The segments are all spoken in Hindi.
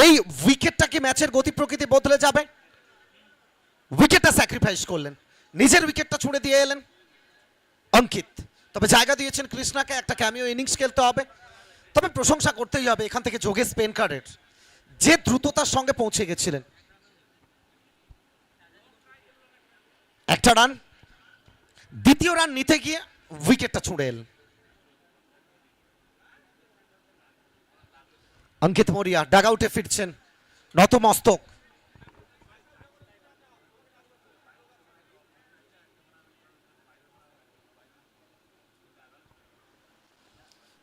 এই উইকেটটা কি ম্যাচের গতি প্রকৃতি বদলে যাবে? উইকেটটা স্যাক্রিফাইস করলেন, নিজের উইকেটটা ছুঁড়ে দিয়ে এলেন অঙ্কিত। তবে জায়গা দিয়েছেন কৃষ্ণাকে, একটা ক্যামিও ইনিংস খেলতে হবে। তবে প্রশংসা করতেই হবে এখান থেকে যোগেশ পেনকারের, যে দ্রুততার সঙ্গে পৌঁছে গেছিলেন। একটা রান, দ্বিতীয় রান নিতে গিয়ে উইকেটটা ছুঁড়ে এলেন অঙ্কিত মরিয়া। ডাগ আউটে ফিরছেন নতমস্তক।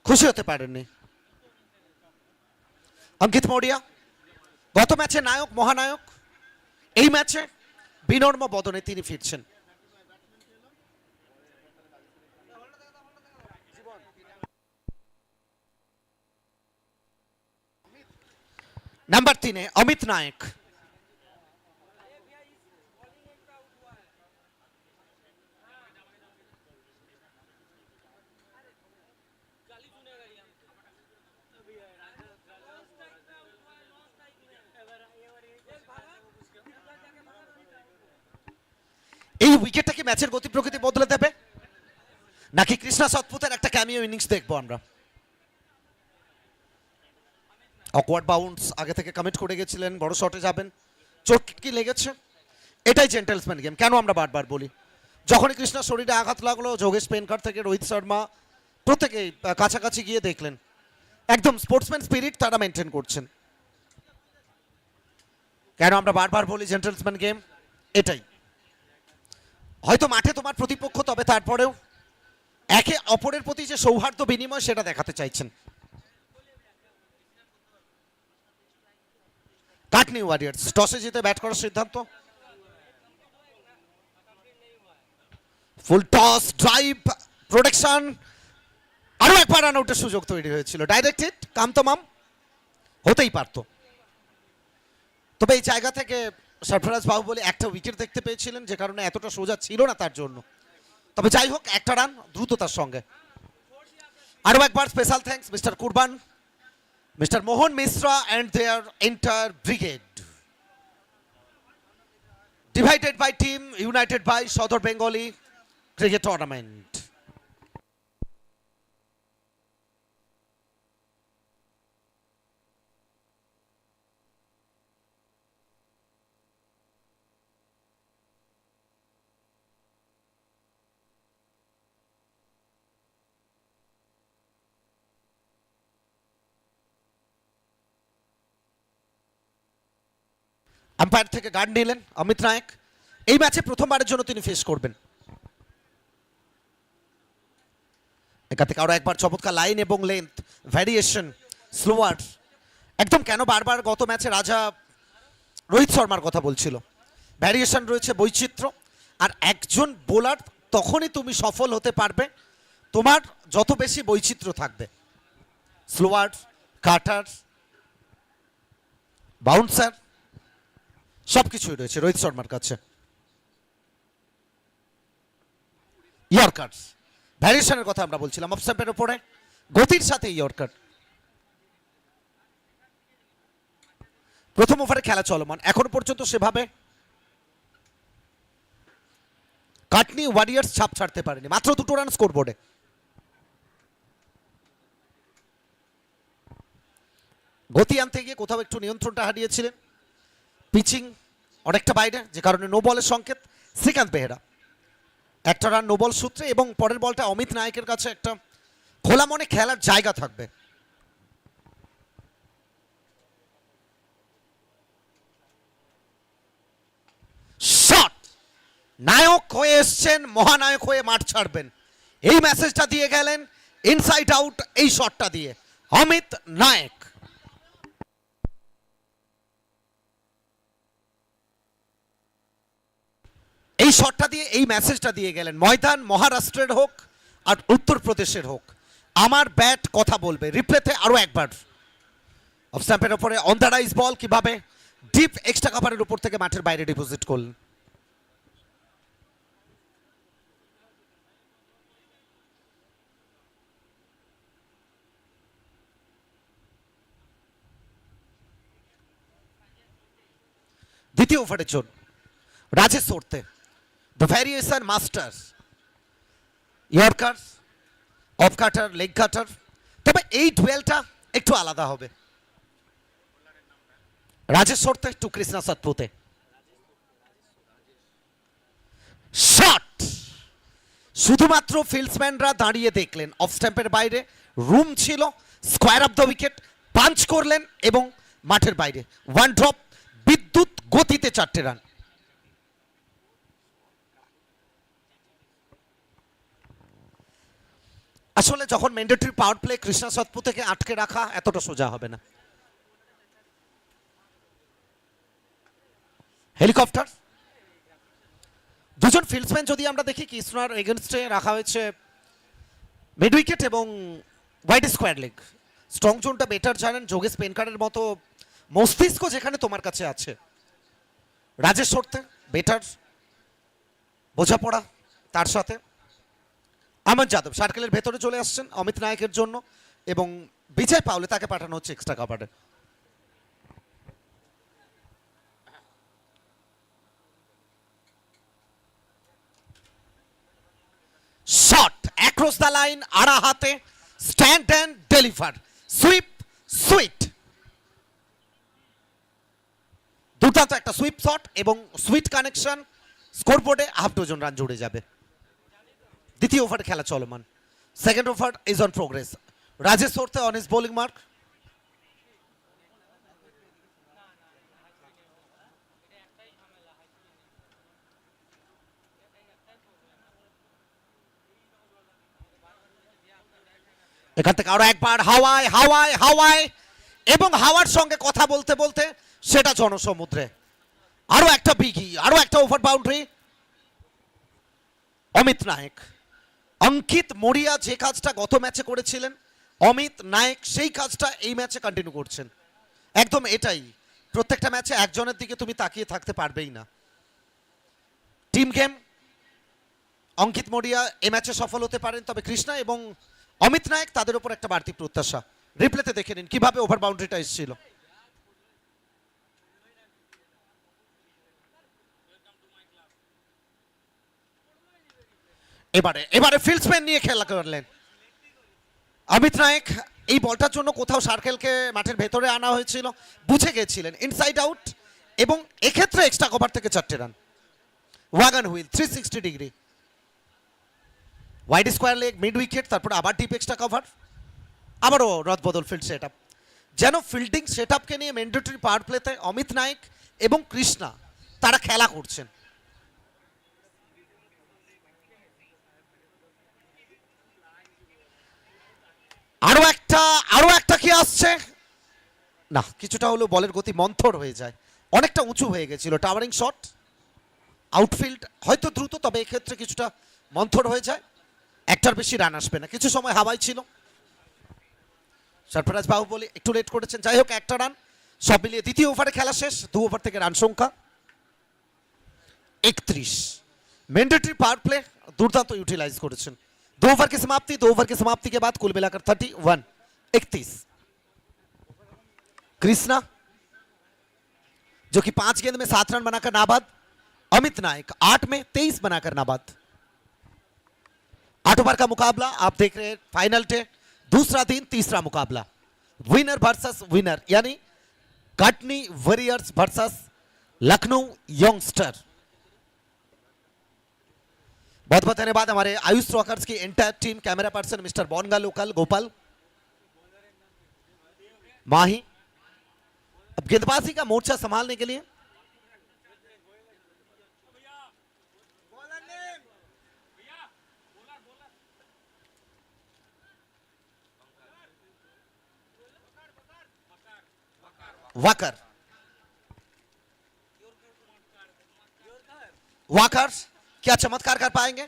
খুশি হতে পারেননি অঙ্কিত মৌরিয়া। গত ম্যাচে নায়ক, মহানায়ক, এই ম্যাচে বিনম্র বদনে তিনি ফিরছেন। নাম্বার 3-এ অমিত নায়ক। এই উইকেটটা কি ম্যাচের গতি প্রকৃতি বদলে দেবে, নাকি কৃষ্ণা সৎপুতের একটা ক্যামিও ইনিংস দেখবো আমরা? অকওয়ার্ড বাউন্স আগে থেকে কমিট করে গেছিলেন, বড় শটে যাবেন, চোট কি লেগেছে? এটাই জেন্টলসম্যান গেম। কেন আমরা বারবার বলি, যখনই কৃষ্ণার শরীরে আঘাত লাগলো, যোগেশ পেনকার থেকে রোহিত শর্মা প্রত্যেকেই কাছাকাছি গিয়ে দেখলেন একদম স্পোর্টসম্যান স্পিরিট তারা মেনটেন করছেন। কেন আমরা বারবার বলি জেন্টলসম্যান গেম? এটাই। হয়তো মাঠে তোমার প্রতিপক্ষ, তবে তারপরেও একে অপরের প্রতি যে সৌহার্দ্য বিনিময় সেটা দেখাতে চাইছেন। কাটনি ওয়ারিয়ার্স টসে জিতে ব্যাট করার সিদ্ধান্ত। ফুল টস, ড্রাইভ, প্রোটেকশন, আরো একবার রান আউটের সুযোগ তৈরি হয়েছিল। ডাইরেক্টেড কামতমাম হতেই পারত, তবে এই জায়গা থেকে সরফরাজ বাহুবলী একটা উইকেট দেখতে পেয়েছিলেন, যে কারণে এতটা সোজা ছিল না তার জন্য। তবে যাই হোক, একটা রান দ্রুততার সঙ্গে। আরো একবার special thanks mister Kurban, mister Mohan Mishra and their entire brigade. Divided by team, united by Sodor Bengali cricket tournament. Umpire থেকে গার্ড নিলেন অমিত নায়ক। এই ম্যাচে প্রথমবারের জন্য তিনি ফেস করবেন। এখান থেকে আরো একবার চমৎকার লাইন এবং লেন্থ ভ্যারিয়েশন, স্লোয়ার। একদম কেন বারবার গত ম্যাচে রাজা রোহিত শর্মার কথা বলছিল, ভ্যারিয়েশন রয়েছে, বৈচিত্র্য। আর একজন বোলার তখনই তুমি সফল হতে পারবে তোমার যত বেশি বৈচিত্র্য থাকবে। স্লোয়ার, কাটার, বাউন্সার সবকিছুই রয়েছে রোহিত শর্মার কাছে। ইয়র্কার, ভ্যারিয়েশনের কথা আমরা বলছিলাম, অফ স্টাম্পের উপরে গতির সাথে ইয়র্কার। প্রথম ওভারে খেলা চলমান, এখন পর্যন্ত সেভাবে কাটনি ওয়ারিয়ার্স ছাপ ছাড়তে পারেনি, মাত্র 2 রান স্কোর বোর্ডে। গতি আনতে গিয়ে কোথাও একটু নিয়ন্ত্রণটা হারিয়েছিলেন, পিচিং অনেকটা বাইরে, যে কারণে নো বলের সংকেত। শ্রীকান্ত বেহেরা একটা রান নো বল সূত্রে, এবং পরের বলটা অমিত নায়কের কাছে একটা খোলা মনে খেলার জায়গা থাকবে। শট, নায়ক হয়ে এসছেন, মহানায়ক হয়ে মাঠ ছাড়বেন, এই মেসেজটা দিয়ে গেলেন ইনসাইড আউট এই শটটা দিয়ে অমিত নায়ক। এই শটটা দিয়ে এই মেসেজটা দিয়ে গেলেন, ময়দান মহারাষ্ট্রের হোক আর উত্তরপ্রদেশের হোক, আমার ব্যাট কথা বলবে। রিপ্লেতে আরো একবার অফ স্ট্যাম্পের উপরে অন দ্য রাইজ বল, কিভাবে ডিপ এক্সট্রা কাভারের উপর থেকে মাঠের বাইরে ডিপোজিট করলেন। দ্বিতীয় ওভারের জন্য Rajesh Sarte the variation master yorker off cutter leg cutter, তবে এই ডুয়েলটা একটু আলাদা হবে। রাজেশ সরতে টু কৃষ্ণা সাতপুতে, শট শুধুমাত্র ফিল্ডসম্যানরা দাঁড়িয়ে দেখলেন, অফ স্ট্যাম্পের বাইরে রুম ছিল, square of the wicket punch করলেন এবং মাঠের বাইরে ওয়ান ড্রপ, বিদ্যুৎ গতিতে 4টে রান। আসলে যখন ম্যান্ডেটরি পাওয়ার প্লে কৃষ্ণা সাতপু থেকে আটকে রাখা এতটা সোজা হবে না। হেলিকপ্টার দুজন ফিল্ডসম্যান যদি আমরা দেখি কৃষ্ণার এগেনস্টে রাখা হয়েছে মিড উইকেট এবং ওয়াইড স্কোয়ার লেগ। স্ট্রং জোনটা বেটার জানেন, যোগেশ পেনকারের মতো মস্তিষ্ক যেখানে তোমার কাছে আছে। রাজেশ সরতে বেটার বোঝাপড়া তার সাথে। আমন যাদব সার্কেলের ভেতরে চলে আসছেন অমিত নায়কের জন্য এবং বিজয় পাওলে তাকে পাঠানো হচ্ছে এক্সট্রা কাভারে। শট অ্যাক্রস দ্য লাইন, আড়া হাতে, stand and deliver, sweep sweet. দুর্দান্ত একটা সুইপ শট এবং সুইট কানেকশন, স্কোরবোর্ডে হাফ ডজন রান জুড়ে যাবে। দ্বিতীয় ওভারে খেলা চলমান, second over is on progress. Rajesh Sarte on his bowling mark. এখান থেকে আরো একবার হাওয়ায় হাওয়ায় হাওয়ায় এবং হাওয়ার সঙ্গে কথা বলতে বলতে সেটা জনসমুদ্রে। আরো একটা বিঘি, আরো একটা ওভার বাউন্ডারি। অমিত নায়ক, অঙ্কিত মরিয়া যে কাজটা গত ম্যাচে করেছিলেন, অমিত নায়ক সেই কাজটা এই ম্যাচে কন্টিনিউ করছেন। একদম এটাই, প্রত্যেকটা ম্যাচে একজনের দিকে তুমি তাকিয়ে থাকতে পারবেই না। টিম গেম, অঙ্কিত মরিয়া এই ম্যাচে সফল হতে পারেন, তবে কৃষ্ণা এবং অমিত নায়ক তাদের উপর একটা বাড়তি প্রত্যাশা। রিপ্লেতে দেখে নিন কিভাবে ওভার বাউন্ডারিটা এসেছিল। এবারে ফিল্ডসম্যান নিয়ে খেলা করলেন অমিত নায়ক। এই বলটার জন্য কোথাও সার্কেলকে মাঠের ভেতরে আনা হয়েছিল, বুঝে গেছিলেন ইনসাইড আউট এবং এক্ষেত্রে এক্সট্রা কভার থেকে 4টে run. Wagon wheel 360 degree, wide square leg, mid wicket, তারপর আবার ডিপ এক্সট্রা কভার, আবারও রদবদল ফিল্ড সেট আপ। যেন ফিল্ডিং সেট আপকে নিয়ে ম্যান্ডেটরি পাওয়ার প্লেতে অমিত নায়ক এবং কৃষ্ণা তারা খেলা করছেন। আরো একটা কি আসছে না, কিছুটা হলো বলের গতি মন্থর হয়ে যায়, অনেকটা উঁচু হয়ে গেছিল। টাওয়ারিং শট, আউটফিল্ড হয়তো দ্রুত, তবে এক্ষেত্রে কিছুটা মন্থর হয়ে যায়, একটার বেশি রান আসবে না। কিছু সময় হাওয়াই ছিল, সরফরাজ বাহুবলী একটু লেট করেছেন, যাই হোক একটা রান। সব মিলিয়ে দ্বিতীয় ওভারে খেলা শেষ, 2 ওভার থেকে রান সংখ্যা 31। मैंडेटरी पावर प्ले दुर्दांत यूटिलाइज करेছেন। 2 ओवर की समाप्ति, 2 ओवर की समाप्ति के बाद कुल मिलाकर 31 31। कृष्णा जो कि 5 गेंद में 7 रन बनाकर नाबाद, अमित नायक 8 में 23 बनाकर नाबाद। 8 ओवर का मुकाबला आप देख रहे हैं, फाइनल डे, दूसरा दिन, तीसरा मुकाबला, विनर वर्सेस विनर, यानी Katni warriors versus Lucknow youngster. बहुत बहुत धन्यवाद हमारे आयुष रॉकर्स की entire team, camera person mister Bonga local Gopal Mahi. अब गेंदबाजी का मोर्चा संभालने के लिए वाकर वाकर क्या चमत्कार कर पाएंगे?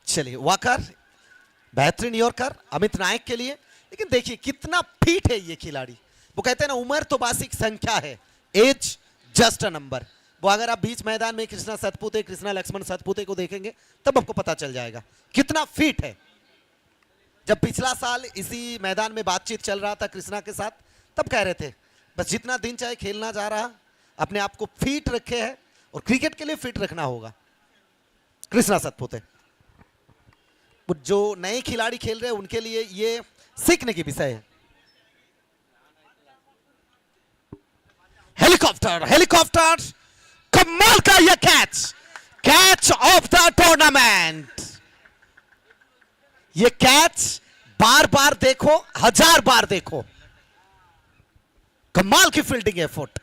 चलिए, वाकर बेहतरीन यॉर्कर अमित नायक के लिए। लेकिन देखिए कितना फिट है ये खिलाड़ी। वो कहते हैं ना, उम्र तो बस एक संख्या है, एज जस्ट अ नंबर। वो अगर आप बीच मैदान में कृष्णा सतपुते, कृष्णा लक्ष्मण सतपुते को देखेंगे तब आपको पता चल जाएगा कितना फिट है। जब पिछला साल इसी मैदान में बातचीत चल रहा था कृष्णा के साथ, तब कह रहे थे बस जितना दिन चाहे खेलना जा रहा, अपने आप को फिट रखे है और क्रिकेट के लिए फिट रखना होगा। कृष्णा सतपुते, जो नए खिलाड़ी खेल रहे हैं उनके लिए ये सीखने की विषय है। हेलीकॉप्टर, हेलीकॉप्टर, कमाल का यह catch, catch of the tournament. ये कैच बार बार देखो, 1000 बार देखो, कमाल की फील्डिंग एफर्ट।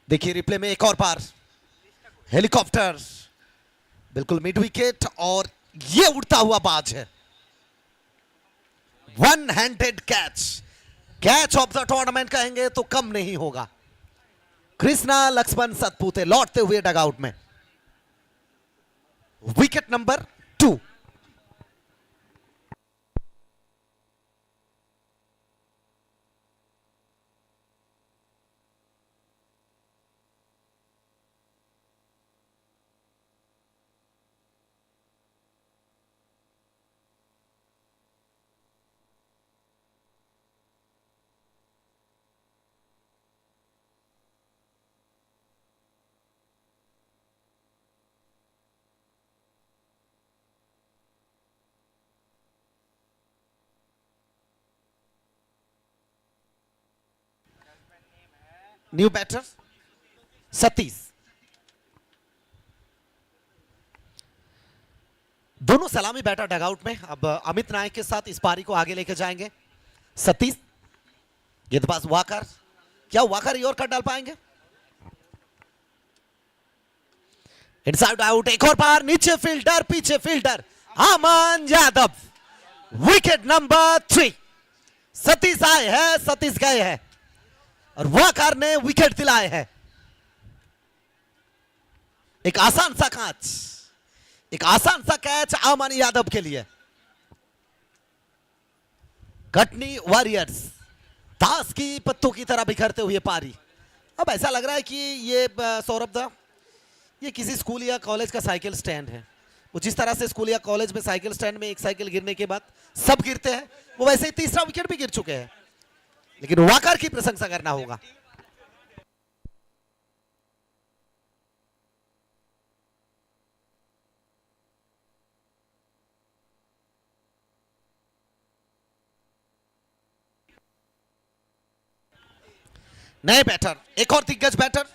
देखिए रिप्ले में एक और बार, हेलीकॉप्टर बिल्कुल मिड विकेट और ये उड़ता हुआ बाज है। One handed catch, catch of the tournament कहेंगे तो कम नहीं होगा। कृष्णा लक्ष्मण सतपुते लौटते हुए डगआउट में, wicket number 2। New batter Satish, दोनों सलामी बैटर डगआउट में। अब अमित नायक के साथ इस पारी को आगे लेके जाएंगे सतीश। गेंदबाज वाकर, क्या वाकर यॉर्कर डाल पाएंगे? इनसाइड आउट, एक और बार, नीचे फील्डर पीछे fielder, Aman Yadav. Wicket number 3। Satish आए हैं, सतीश गए हैं और वाकर ने विकेट दिलाए हैं। एक आसान सा कैच, एक आसान सा कैच अमन यादव के लिए। कटनी वॉरियर्स ताश की पत्तों की तरह बिखरते हुए पारी। अब ऐसा लग रहा है कि ये सौरभ दा, ये किसी स्कूल या कॉलेज का साइकिल स्टैंड है। वो जिस तरह से स्कूल या कॉलेज में साइकिल स्टैंड में एक साइकिल गिरने के बाद सब गिरते हैं, वो वैसे ही तीसरा विकेट भी गिर चुके हैं। लेकिन वाकर की प्रशंसा करना होगा। नए बैटर, एक और दिग्गज बैटर,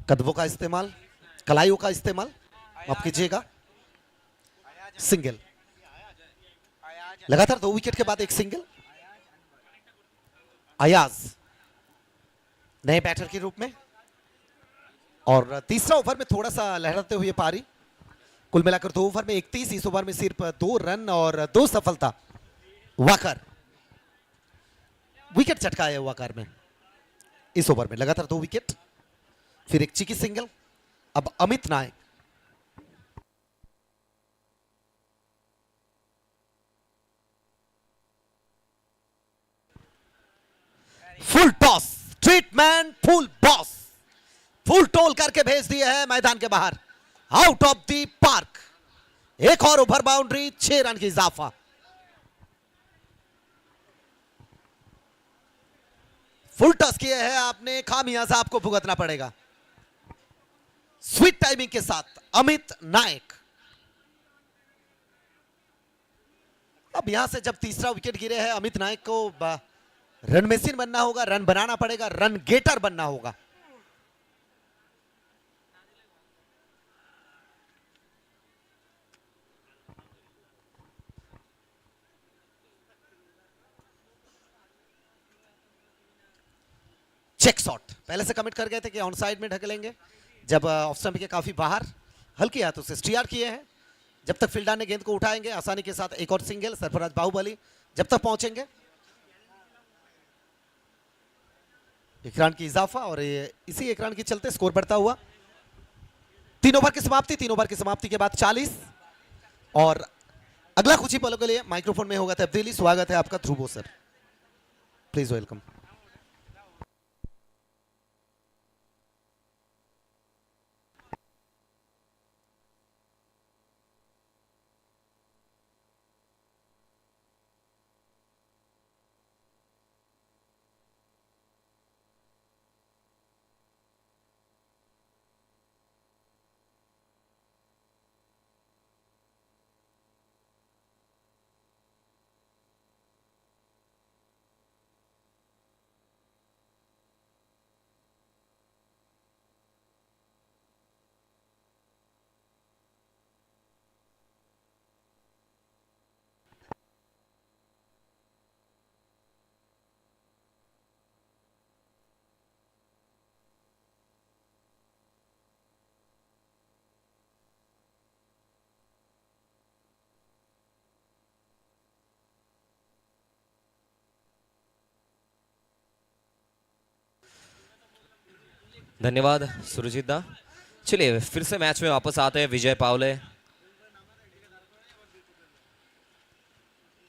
कदमों का इस्तेमाल, कलाइयों का इस्तेमाल, माफ कीजिएगा, सिंगल। लगातार 2 विकेट के बाद एक सिंगल। अयाज नए बैटर के रूप में, और तीसरा ओवर में थोड़ा सा लहराते हुए पारी। कुल मिलाकर 2 ओवर में 31, इस ओवर में सिर्फ 2 रन और 2 सफलता। वाकर विकेट चटकाया वाकर में इस ओवर में, लगातार 2 विकेट, फिर एक चिकी सिंगल। अब Amit Nayak, full toss, treatment full boss, full toll करके भेज दिए हैं मैदान के बाहर, आउट ऑफ द पार्क। एक और ओवर बाउंड्री, 6 रन की इजाफा। फुल टॉस किए हैं आपने, खामियाजा आपको भुगतना पड़ेगा। स्वीट टाइमिंग के साथ अमित नायक। अब यहां से जब तीसरा विकेट गिरे हैं, अमित नायक को रन मशीन बनना होगा, रन बनाना पड़ेगा, रन गेटर बनना होगा। चेक शॉट पहले से कमिट कर गए थे कि ऑन साइड में ढकेलेंगे, जब ऑफ स्टंप के काफी बाहर। हल्की हाथों से स्टीयर किए हैं। जब तक फील्डर ने गेंद को उठाएंगे आसानी के साथ एक और सिंगल सरफराज बाहुबली जब तक पहुंचेंगे। एक रन की इजाफा और इसी एक रन के चलते स्कोर बढ़ता हुआ। 3 ओवर की समाप्ति, 3 ओवर की समाप्ति के बाद 40 और अगला कुछ ही पलों के लिए माइक्रोफोन में होगा तब्दीली। स्वागत है आपका ध्रुवो सर, प्लीज वेलकम। धन्यवाद सुरजीत दा। चलिए फिर से मैच में वापस आते हैं विजय पावले।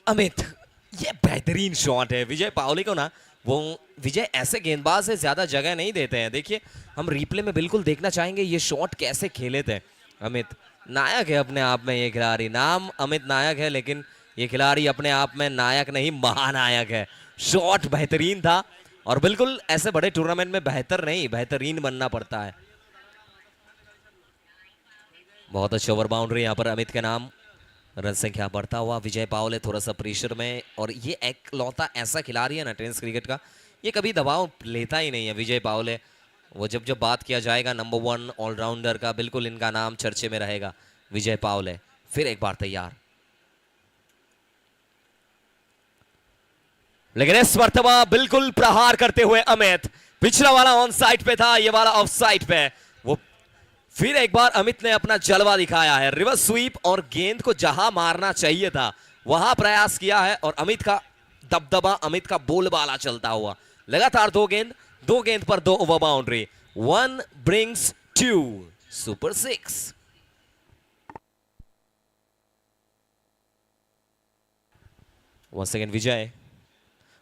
अमित, ये बेहतरीन शॉट है विजय पावले को ना। वो विजय ऐसे गेंदबाज से ज्यादा जगह नहीं देते हैं। देखिए हम रिप्ले में बिल्कुल देखना चाहेंगे ये शॉट कैसे खेले थे। अमित नायक है अपने आप में ये खिलाड़ी। नाम अमित नायक है लेकिन ये खिलाड़ी अपने आप में नायक नहीं महानायक है। शॉट बेहतरीन था और बिल्कुल ऐसे बड़े टूर्नामेंट में बेहतर नहीं बेहतरीन बनना पड़ता है। बहुत अच्छी ओवर बाउंड्री यहाँ पर अमित के नाम। रन संख्या बढ़ता हुआ। विजय पावले थोड़ा सा प्रेशर में और ये एक लौता ऐसा खिलाड़ी है ना टेनिस क्रिकेट का, ये कभी दबाव लेता ही नहीं है विजय पावले। वो जब जब बात किया जाएगा नंबर 1 ऑलराउंडर का बिल्कुल इनका नाम चर्चे में रहेगा विजय पावले। फिर एक बार तैयार, लेकिन इस मर्तबा बिल्कुल प्रहार करते हुए अमित। पिछला वाला ऑन साइड पे था, ये वाला ऑफ साइड पे। वो फिर एक बार अमित ने अपना जलवा दिखाया है। रिवर्स स्वीप और गेंद को जहां मारना चाहिए था वहां प्रयास किया है और अमित का दबदबा, अमित का बोलबाला चलता हुआ। लगातार 2 गेंद पर 2 over boundary. 1 brings 2 super 6। Once again Vijay,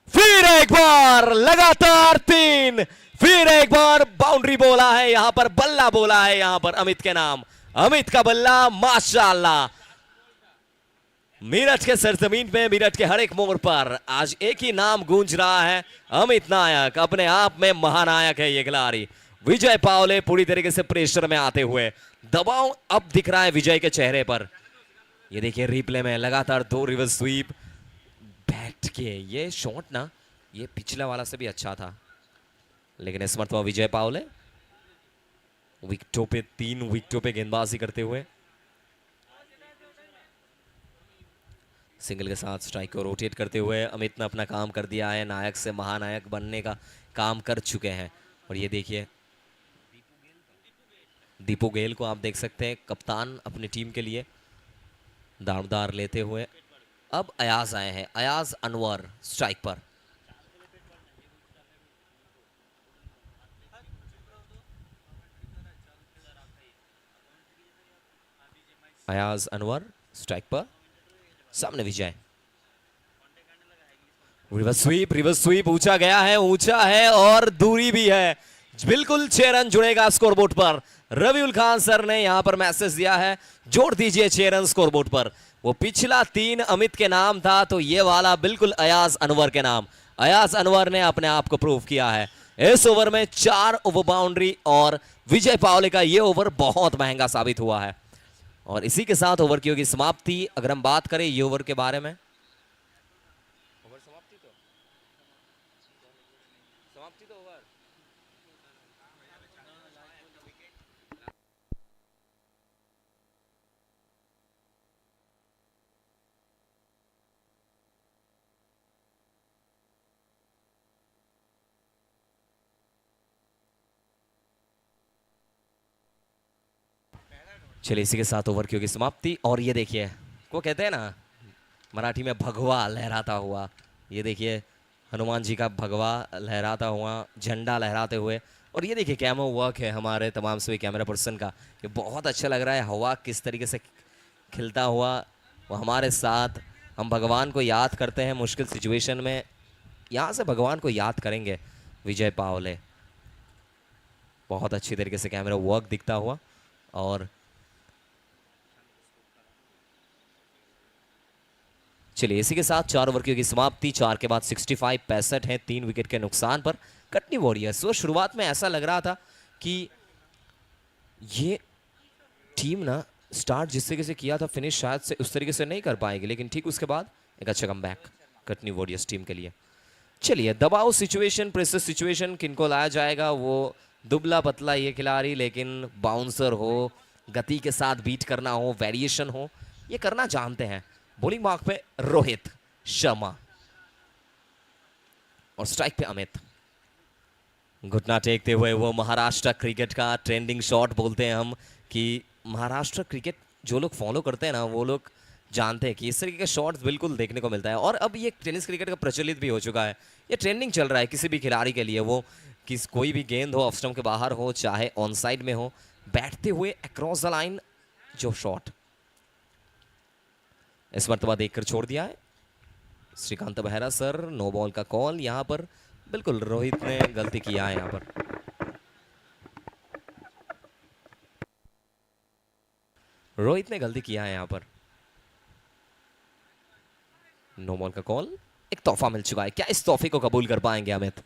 फिर एक बार लगातार 3, फिर एक बार बाउंड्री बोला है यहां पर, बल्ला बोला है यहां पर अमित के नाम। अमित का बल्ला माशाल्लाह। मेरठ के सरजमीन में, मेरठ के हर एक मोड़ पर आज एक ही नाम गूंज रहा है, अमित नायक। अपने आप में महानायक है ये खिलाड़ी विजय पावले। पूरी तरीके से प्रेशर में आते हुए दबाव अब दिख रहा है विजय के चेहरे पर। ये देखिए रिप्ले में लगातार 2 रिवर्स स्वीप बैठ के। ये शॉट ना ये पिछला वाला से भी अच्छा था, लेकिन इस मरतबा विजय पावले विकेटों पे 3 विकेटों पे गेंदबाजी करते हुए सिंगल के साथ स्ट्राइक को रोटेट करते हुए अमित ने अपना काम कर दिया है। नायक से महानायक बनने का काम कर चुके हैं। और ये देखिए दीपू गेल को आप देख सकते हैं कप्तान अपनी टीम के लिए दावेदार लेते हुए। अब अयाज आए हैं, अयाज अनवर स्ट्राइक पर। अयाज अनवर स्ट्राइक पर, सामने विजय। रिवर्स स्वीप ऊंचा गया है, ऊंचा है और दूरी भी है। बिल्कुल 6 रन जुड़ेगा स्कोरबोर्ड पर। रविउल खान सर ने यहां पर मैसेज दिया है जोड़ दीजिए 6 रन स्कोरबोर्ड पर। वो पिछला 3 अमित के नाम था तो ये वाला बिल्कुल अयाज अनवर के नाम। अयाज अनवर ने अपने आप को प्रूव किया है। इस ओवर में 4 ओवर बाउंड्री और विजय पावले का ये ओवर बहुत महंगा साबित हुआ है। और इसी के साथ ओवर की होगी समाप्ति। अगर हम बात करें ये ओवर के बारे में, ओवर समाप्ति तो ओवर चलिए इसी के साथ ओवर की होगी समाप्ति। और ये देखिए, वो कहते हैं ना मराठी में भगवा लहराता हुआ, ये देखिए हनुमान जी का भगवा लहराता हुआ, झंडा लहराते हुए। और ये देखिए कैमो वर्क है हमारे तमाम सभी कैमरा पर्सन का, ये बहुत अच्छा लग रहा है। हवा किस तरीके से खिलता हुआ वो हमारे साथ, हम भगवान को याद करते हैं मुश्किल सिचुएशन में, यहाँ से भगवान को याद करेंगे विजय पावले। बहुत अच्छी तरीके से कैमरा वर्क दिखता हुआ। और चलिए इसी के साथ 4 ओवर की होगी समाप्ति। 4 के बाद 65 65 हैं 3 विकेट के नुकसान पर कटनी वॉरियर्स। वो शुरुआत में ऐसा लग रहा था कि ये टीम ना स्टार्ट जिस तरीके से किया था फिनिश शायद से उस तरीके से नहीं कर पाएगी, लेकिन ठीक उसके बाद एक अच्छा कमबैक कटनी वॉरियर्स टीम के लिए। चलिए दबाव सिचुएशन, प्रेशर सिचुएशन, किनको लाया जाएगा? वो दुबला पतला ये खिलाड़ी, लेकिन बाउंसर हो, गति के साथ बीट करना हो, वेरिएशन हो, ये करना जानते हैं। बॉलिंग मार्क पे रोहित शर्मा और स्ट्राइक पे अमित। घुटना टेकते हुए वो महाराष्ट्र क्रिकेट का ट्रेंडिंग शॉट बोलते हैं हम, कि महाराष्ट्र क्रिकेट जो लोग फॉलो करते हैं ना वो लोग जानते हैं कि इस तरीके के शॉट्स बिल्कुल देखने को मिलता है। और अब ये टेनिस क्रिकेट का प्रचलित भी हो चुका है, ये ट्रेंडिंग चल रहा है किसी भी खिलाड़ी के लिए। वो कोई भी गेंद हो, ऑफ स्टंप के बाहर हो चाहे ऑन साइड में हो, बैठते हुए अक्रॉस द लाइन जो शॉट, इस मर्तबा देखकर छोड़ दिया है Shrikant Behera sir. No ball का कॉल यहाँ पर, बिल्कुल रोहित ने गलती किया है यहाँ पर। रोहित ने गलती किया है यहाँ पर। नो बॉल का कॉल। एक तोहफा मिल चुका है, क्या इस तोहफे को कबूल कर पाएंगे अमित?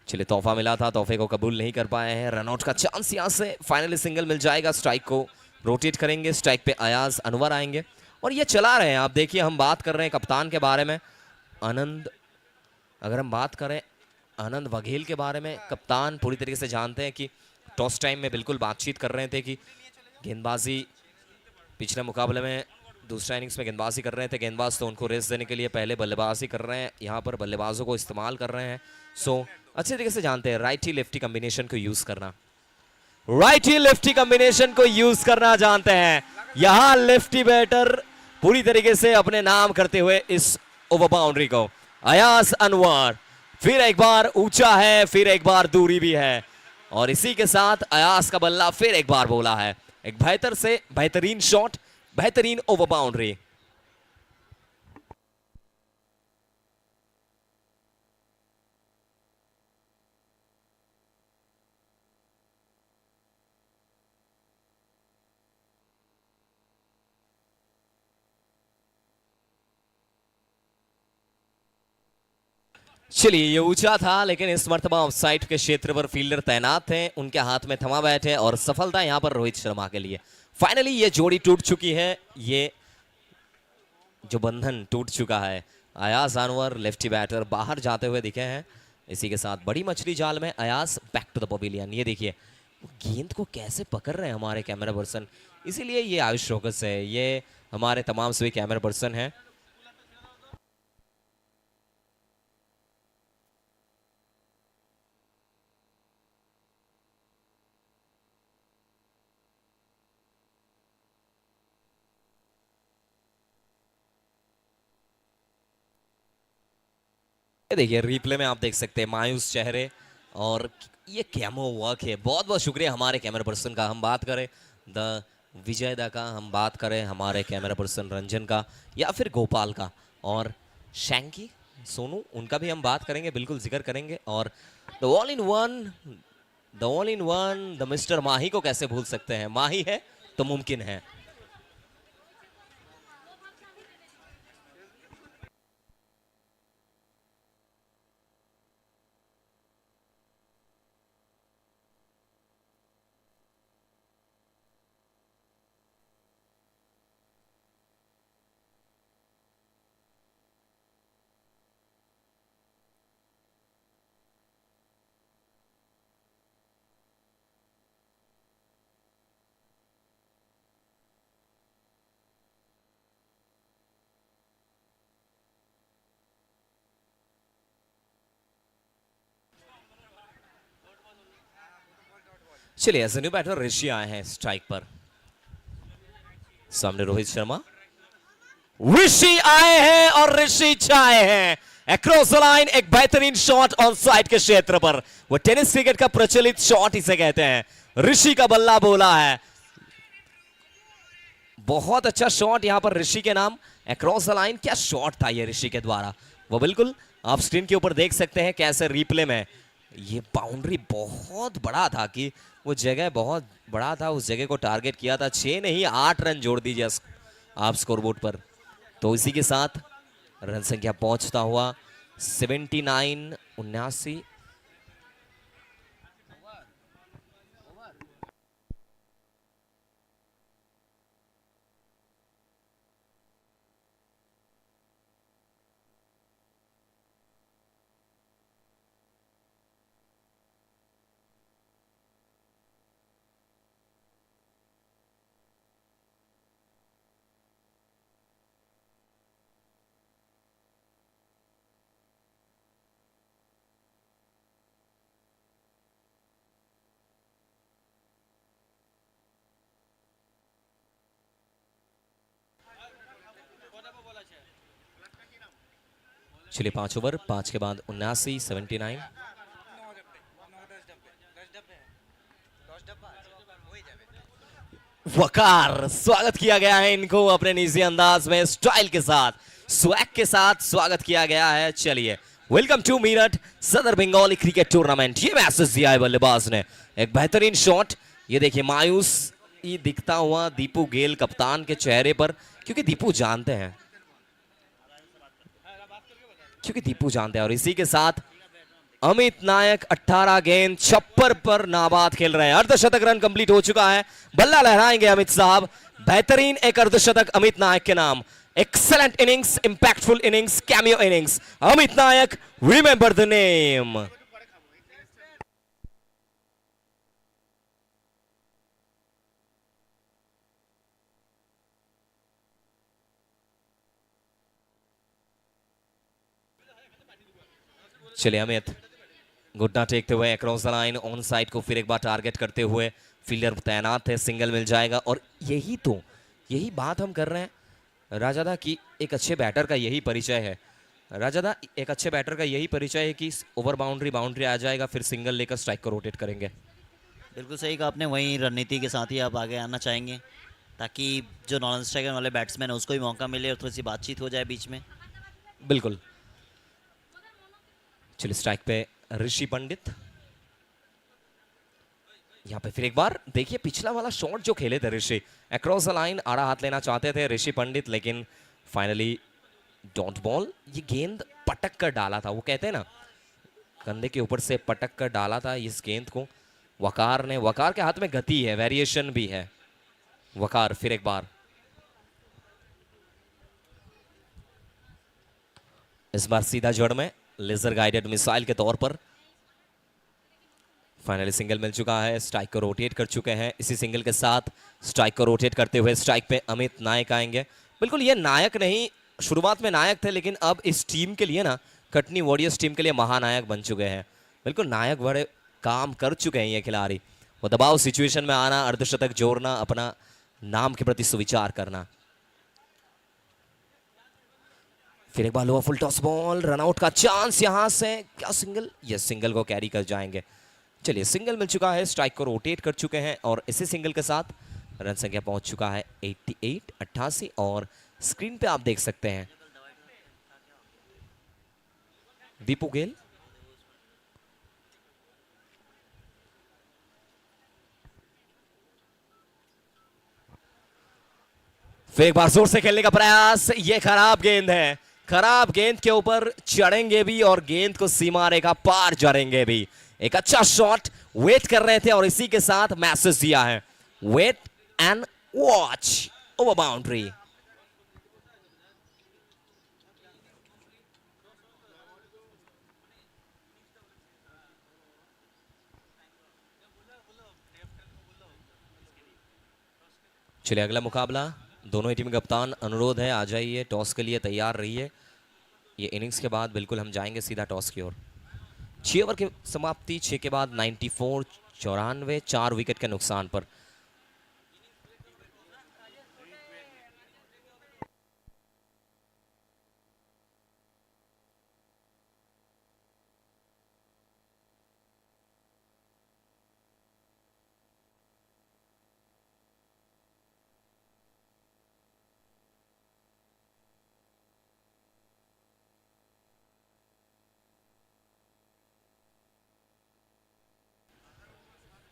चलिए तोहफा मिला था, तोहफे को कबूल नहीं कर पाए हैं। रनआउट का चांस यहां से, फाइनली सिंगल मिल जाएगा। स्ट्राइक को रोटेट करेंगे, स्ट्राइक पे अयाज अनवर आएंगे और ये चला रहे हैं। आप देखिए हम बात कर रहे हैं कप्तान के बारे में, आनंद। अगर हम बात करें आनंद वघेल के बारे में, कप्तान पूरी तरीके से जानते हैं कि टॉस टाइम में बिल्कुल बातचीत कर रहे थे कि गेंदबाजी, पिछले मुकाबले में दूसरा इनिंग्स में गेंदबाजी कर रहे थे गेंदबाज, तो उनको रेस्ट देने के लिए पहले बल्लेबाजी कर रहे हैं, यहाँ पर बल्लेबाजों को इस्तेमाल कर रहे हैं। सो अच्छे तरीके से जानते हैं राइटी लेफ्टी कॉम्बिनेशन को यूज करना, राइटी लेफ्टी कॉम्बिनेशन को यूज करना जानते हैं। यहां लेफ्टी बैटर पूरी तरीके से अपने नाम करते हुए इस ओवर बाउंड्री को। अयाज अनवर फिर एक बार ऊंचा है, फिर एक बार दूरी भी है और इसी के साथ अयाज का बल्ला फिर एक बार बोला है। एक बेहतर से बेहतरीन शॉट, बेहतरीन ओवर बाउंड्री। चलिए ये ऊंचा था, लेकिन इस मर्तबा ऑफसाइड के क्षेत्र पर फील्डर तैनात थे, उनके हाथ में थमा बैठे और सफलता यहां पर रोहित शर्मा के लिए। फाइनली ये जोड़ी टूट चुकी है, ये जो बंधन टूट चुका है। अयाज अनवर लेफ्टी बैटर बाहर जाते हुए दिखे हैं। इसी के साथ बड़ी मछली जाल में Ayaz back to the pavilion. ये देखिए गेंद को कैसे पकड़ रहे हैं हमारे कैमरा पर्सन, इसीलिए ये आयुष रोकस है, ये हमारे तमाम सभी कैमरा पर्सन हैं। देखिए रिप्ले में आप देख सकते हैं मायूस चेहरे और ये कैमो वर्क है। बहुत बहुत शुक्रिया हमारे कैमरा पर्सन का। हम बात करें द विजय दा का, हम बात करें हमारे कैमरा पर्सन रंजन का या फिर गोपाल का और शैंकी सोनू, उनका भी हम बात करेंगे, बिल्कुल जिक्र करेंगे। और the all in one the mister Mahi को कैसे भूल सकते हैं, माही है तो मुमकिन है। चलिए एज न्यू बैटर ऋषि आए हैं स्ट्राइक पर। सामने रोहित शर्मा, ऋषि आए हैं और ऋषि छाए हैं अक्रॉस द लाइन। एक बेहतरीन शॉट ऑन साइड के क्षेत्र पर, वो टेनिस क्रिकेट का प्रचलित शॉट इसे कहते हैं। ऋषि का बल्ला बोला है, बहुत अच्छा शॉट यहां पर ऋषि के नाम अक्रॉस द लाइन। क्या शॉट था ये ऋषि के द्वारा, वो बिल्कुल आप स्क्रीन के ऊपर देख सकते हैं कैसे रिप्ले में। ये बाउंड्री बहुत बड़ा था कि वो जगह बहुत बड़ा था, उस जगह को टारगेट किया था। 6 नहीं 8 रन जोड़ दीजिए आप स्कोरबोर्ड पर। तो इसी के साथ रन संख्या पहुंचता हुआ 79-79। चलिए 5 ओवर, 5 के बाद 79-79। वकार स्वागत किया गया है इनको अपने निजी अंदाज में, स्टाइल के साथ, स्वैग के साथ स्वागत किया गया है। चलिए वेलकम टू मीरठ सदर बंगाली क्रिकेट टूर्नामेंट। ये मैसेज दिया है बल्लेबाज ने, एक बेहतरीन शॉट। ये देखिए मायूस ही दिखता हुआ दीपू गेल कप्तान के चेहरे पर, क्योंकि दीपू जानते हैं और इसी के साथ अमित नायक 18 गेंद 56 पर नाबाद खेल रहे हैं। अर्धशतक रन कंप्लीट हो चुका है, बल्ला लहराएंगे अमित साहब। बेहतरीन एक अर्धशतक अमित नायक के नाम। Excellent innings, impactful innings, cameo innings. Amit Nayak, remember the name. चलिए अमित घुटना टेकते हुए across the line, on side को फिर एक बार टारगेट करते हुए, फील्डर तैनात है, सिंगल मिल जाएगा। और यही बात हम कर रहे हैं राजादा की, एक अच्छे बैटर का यही परिचय है। राजादा एक अच्छे बैटर का यही परिचय है कि ओवर बाउंड्री आ जाएगा, फिर सिंगल लेकर स्ट्राइक को रोटेट करेंगे। बिल्कुल सही कहा आपने, वही रणनीति के साथ ही आप आगे आना चाहेंगे ताकि जो नॉन स्ट्राइकर वाले बैट्समैन है उसको भी मौका मिले और थोड़ी सी बातचीत हो जाए बीच में। बिल्कुल। चलिए स्ट्राइक पे ऋषि पंडित। यहां पे फिर एक बार देखिए पिछला वाला शॉट जो खेले थे ऋषि, अक्रॉस द लाइन आड़ा हाथ लेना चाहते थे ऋषि पंडित, लेकिन फाइनली डॉट बॉल। ये गेंद पटक कर डाला था, वो कहते हैं ना कंधे के ऊपर से पटक कर डाला था इस गेंद को वकार ने। वकार के हाथ में गति है, वेरिएशन भी है। वकार फिर एक बार, इस बार सीधा जड़ में लेजर गाइडेड मिसाइल के तौर पर। फाइनली सिंगल मिल चुका है, स्ट्राइक को रोटेट कर चुके हैं। इसी सिंगल के साथ स्ट्राइक को रोटेट करते हुए स्ट्राइक पे अमित नायक आएंगे। बिल्कुल ये नायक नहीं, शुरुआत में नायक थे, लेकिन अब इस टीम के लिए ना, कटनी वॉरियर्स टीम के लिए महानायक बन चुके हैं। बिल्कुल नायक बड़े काम कर चुके हैं ये खिलाड़ी। वो दबाव सिचुएशन में आना, अर्धशतक जोड़ना, अपना नाम के प्रति सुविचार करना। फिर एक बार lower full toss ball, run out का चांस यहां से। क्या सिंगल? यस, सिंगल को कैरी कर जाएंगे। चलिए सिंगल मिल चुका है, स्ट्राइक को रोटेट कर चुके हैं और इसी सिंगल के साथ रन संख्या पहुंच चुका है 88। और स्क्रीन पे आप देख सकते हैं दीपू गेल, फिर एक बार जोर से खेलने का प्रयास। ये खराब गेंद है, खराब गेंद के ऊपर चढ़ेंगे भी और गेंद को सीमा रेखा पार जड़ेंगे भी। एक अच्छा शॉट वेट कर रहे थे और इसी के साथ मैसेज दिया है, wait and watch, over boundary. चलिए अगला मुकाबला, दोनों ही टीम के कप्तान अनुरोध है आ जाइए, टॉस के लिए तैयार रहिए। ये इनिंग्स के बाद बिल्कुल हम जाएंगे सीधा टॉस की ओर। 6 ओवर की समाप्ति, 6 के बाद 94 94, 4 विकेट के नुकसान पर।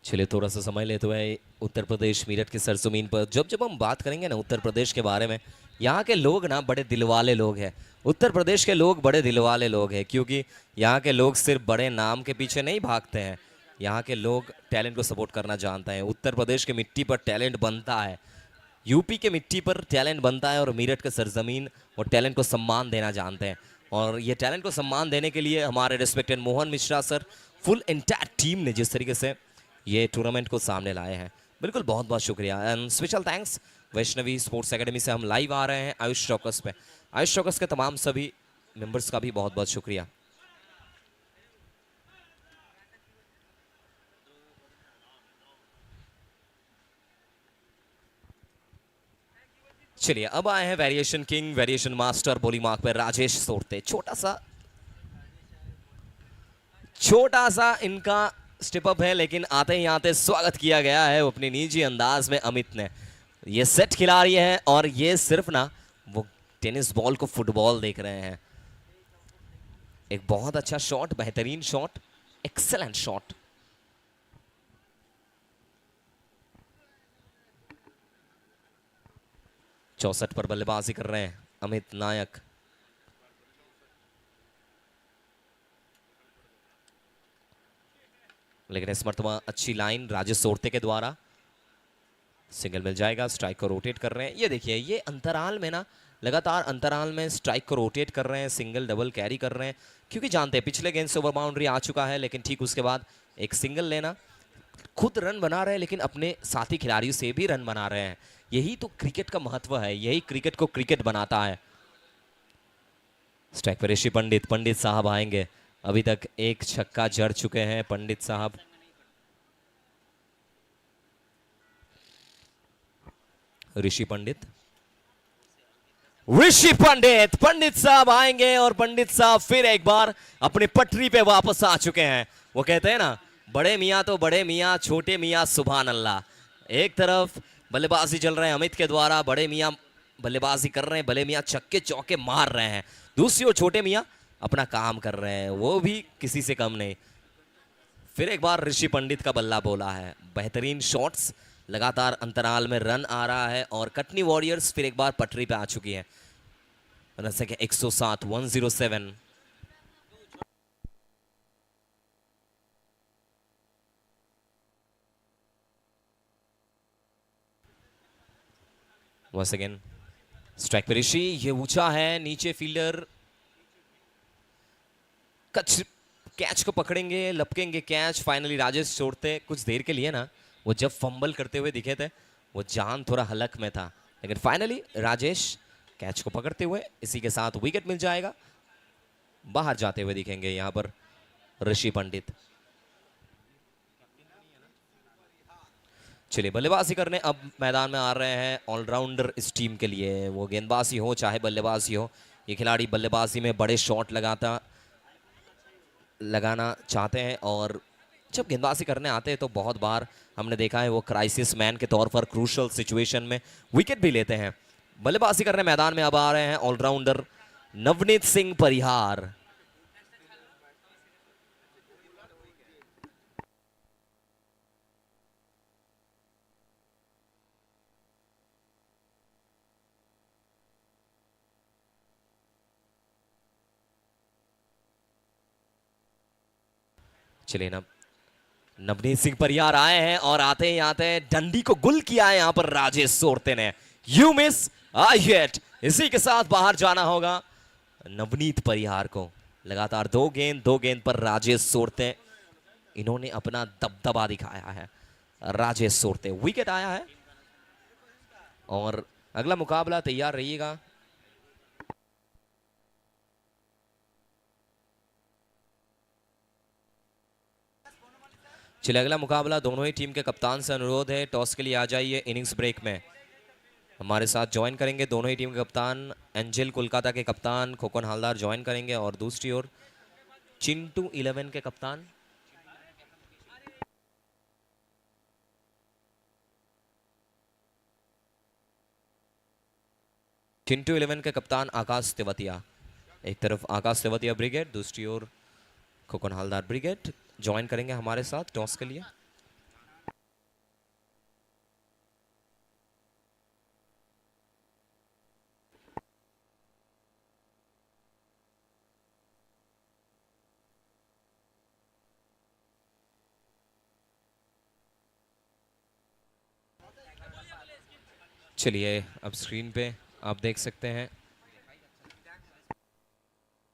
चलिए थोड़ा सा समय लेते हुए उत्तर प्रदेश मीरठ की सरजमीन पर जब जब हम बात करेंगे ना उत्तर प्रदेश के बारे में, यहाँ के लोग ना बड़े दिलवाले लोग हैं। उत्तर प्रदेश के लोग बड़े दिलवाले लोग हैं, क्योंकि यहाँ के लोग सिर्फ बड़े नाम के पीछे नहीं भागते हैं। यहाँ के लोग टैलेंट को सपोर्ट करना जानते हैं। उत्तर प्रदेश की मिट्टी पर टैलेंट बनता है, यूपी के मिट्टी पर टैलेंट बनता है, और मीरठ के सरजमीन और टैलेंट को सम्मान देना जानते हैं। और ये टैलेंट को सम्मान देने के लिए हमारे respected Mohan Mishra sir, full entire team ने जिस तरीके से ये टूर्नामेंट को सामने लाए हैं, बिल्कुल बहुत बहुत शुक्रिया। And special thanks Vaishnavi sports academy से हम लाइव आ रहे हैं आयुष चौकस पे। आयुष चौकस के तमाम सभी मेंबर्स का भी बहुत बहुत शुक्रिया। चलिए अब आए हैं वेरिएशन किंग, वेरिएशन मास्टर, बोली मार्क पे राजेश सोरते। छोटा सा इनका स्टेप अप है, लेकिन आते ही आते स्वागत किया गया है अपने निजी अंदाज में अमित ने। ये सेट खिलाड़ी है और ये सिर्फ ना वो टेनिस बॉल को फुटबॉल देख रहे हैं। एक बहुत अच्छा शॉट, बेहतरीन शॉट, एक्सेलेंट शॉट। चौसठ पर बल्लेबाजी कर रहे हैं अमित नायक। लेकिन इस मरतबा अच्छी लाइन राजेश सोरते के द्वारा, सिंगल मिल जाएगा। स्ट्राइक को रोटेट कर रहे हैं। ये देखिए, ये अंतराल में ना लगातार अंतराल में स्ट्राइक को रोटेट कर रहे हैं, सिंगल डबल कैरी कर रहे हैं, क्योंकि जानते हैं पिछले गेंद से ओवर बाउंड्री आ चुका है, लेकिन ठीक उसके बाद एक सिंगल लेना, खुद रन बना रहे हैं लेकिन अपने साथी खिलाड़ियों से भी रन बना रहे हैं। यही तो क्रिकेट का महत्व है, यही क्रिकेट को क्रिकेट बनाता है। स्ट्राइक पर ऋषि पंडित, पंडित साहब आएंगे। अभी तक एक छक्का जड़ चुके हैं पंडित साहब। ऋषि पंडित, पंडित साहब आएंगे और पंडित साहब फिर एक बार अपनी पटरी पे वापस आ चुके हैं। वो कहते हैं ना, बड़े मियाँ तो बड़े मियाँ, छोटे मियाँ सुभान अल्लाह। एक तरफ बल्लेबाजी चल रहे हैं अमित के द्वारा, बड़े मियाँ बल्लेबाजी कर रहे हैं, बड़े मियाँ छक्के चौके मार रहे हैं। दूसरी ओर छोटे मियाँ अपना काम कर रहे हैं, वो भी किसी से कम नहीं। फिर एक बार ऋषि पंडित का बल्ला बोला है, बेहतरीन शॉट्स, लगातार अंतराल में रन आ रहा है और कटनी वॉरियर्स फिर एक बार पटरी पे आ चुकी है। रन संख्या 107, 107। वंस अगेन स्ट्राइक पे ऋषि, ये ऊंचा है, नीचे फील्डर कैच को पकड़ेंगे, लपकेंगे कैच। फाइनली राजेश छोड़ते कुछ देर के लिए ना, वो जब फंबल करते हुए दिखे थे, वो जान थोड़ा हलक में था, लेकिन फाइनली राजेश कैच को पकड़ते हुए, इसी के साथ विकेट मिल जाएगा। बाहर जाते हुए दिखेंगे यहां पर ऋषि पंडित। चलिए बल्लेबाजी करने अब मैदान में आ रहे हैं ऑलराउंडर इस टीम के लिए। वो गेंदबाजी हो चाहे बल्लेबाजी हो, ये खिलाड़ी बल्लेबाजी में बड़े शॉट लगाना चाहते हैं, और जब गेंदबाजी करने आते हैं तो बहुत बार हमने देखा है वो क्राइसिस मैन के तौर पर क्रूशल सिचुएशन में विकेट भी लेते हैं। बल्लेबाजी करने मैदान में अब आ रहे हैं ऑलराउंडर नवनीत सिंह परिहार। चलिए ना, नवनीत सिंह परियार आए हैं और आते ही आते हैं डंडी को गुल किया है यहां पर राजेश सोरते ने। यू मिस आई हिट, इसी के साथ बाहर जाना होगा नवनीत परिहार को। लगातार दो गेंद पर राजेश सोरते, इन्होंने अपना दबदबा दिखाया है। राजेश सोरते, विकेट आया है और अगला मुकाबला तैयार रहिएगा। चलिए अगला मुकाबला दोनों ही टीम के कप्तान से अनुरोध है, टॉस के लिए आ जाइए। इनिंग्स ब्रेक में हमारे साथ ज्वाइन करेंगे दोनों ही टीम के कप्तान। एंजल कोलकाता के कप्तान खोकन हालदार ज्वाइन करेंगे और दूसरी ओर चिंटू 11 के कप्तान चिंटू 11 के कप्तान आकाश तेवतिया। एक तरफ आकाश तेवतिया ब्रिगेड, दूसरी ओर खोकन हालदार ब्रिगेड ज्वाइन करेंगे हमारे साथ टॉस के लिए। चलिए अब स्क्रीन पे आप देख सकते हैं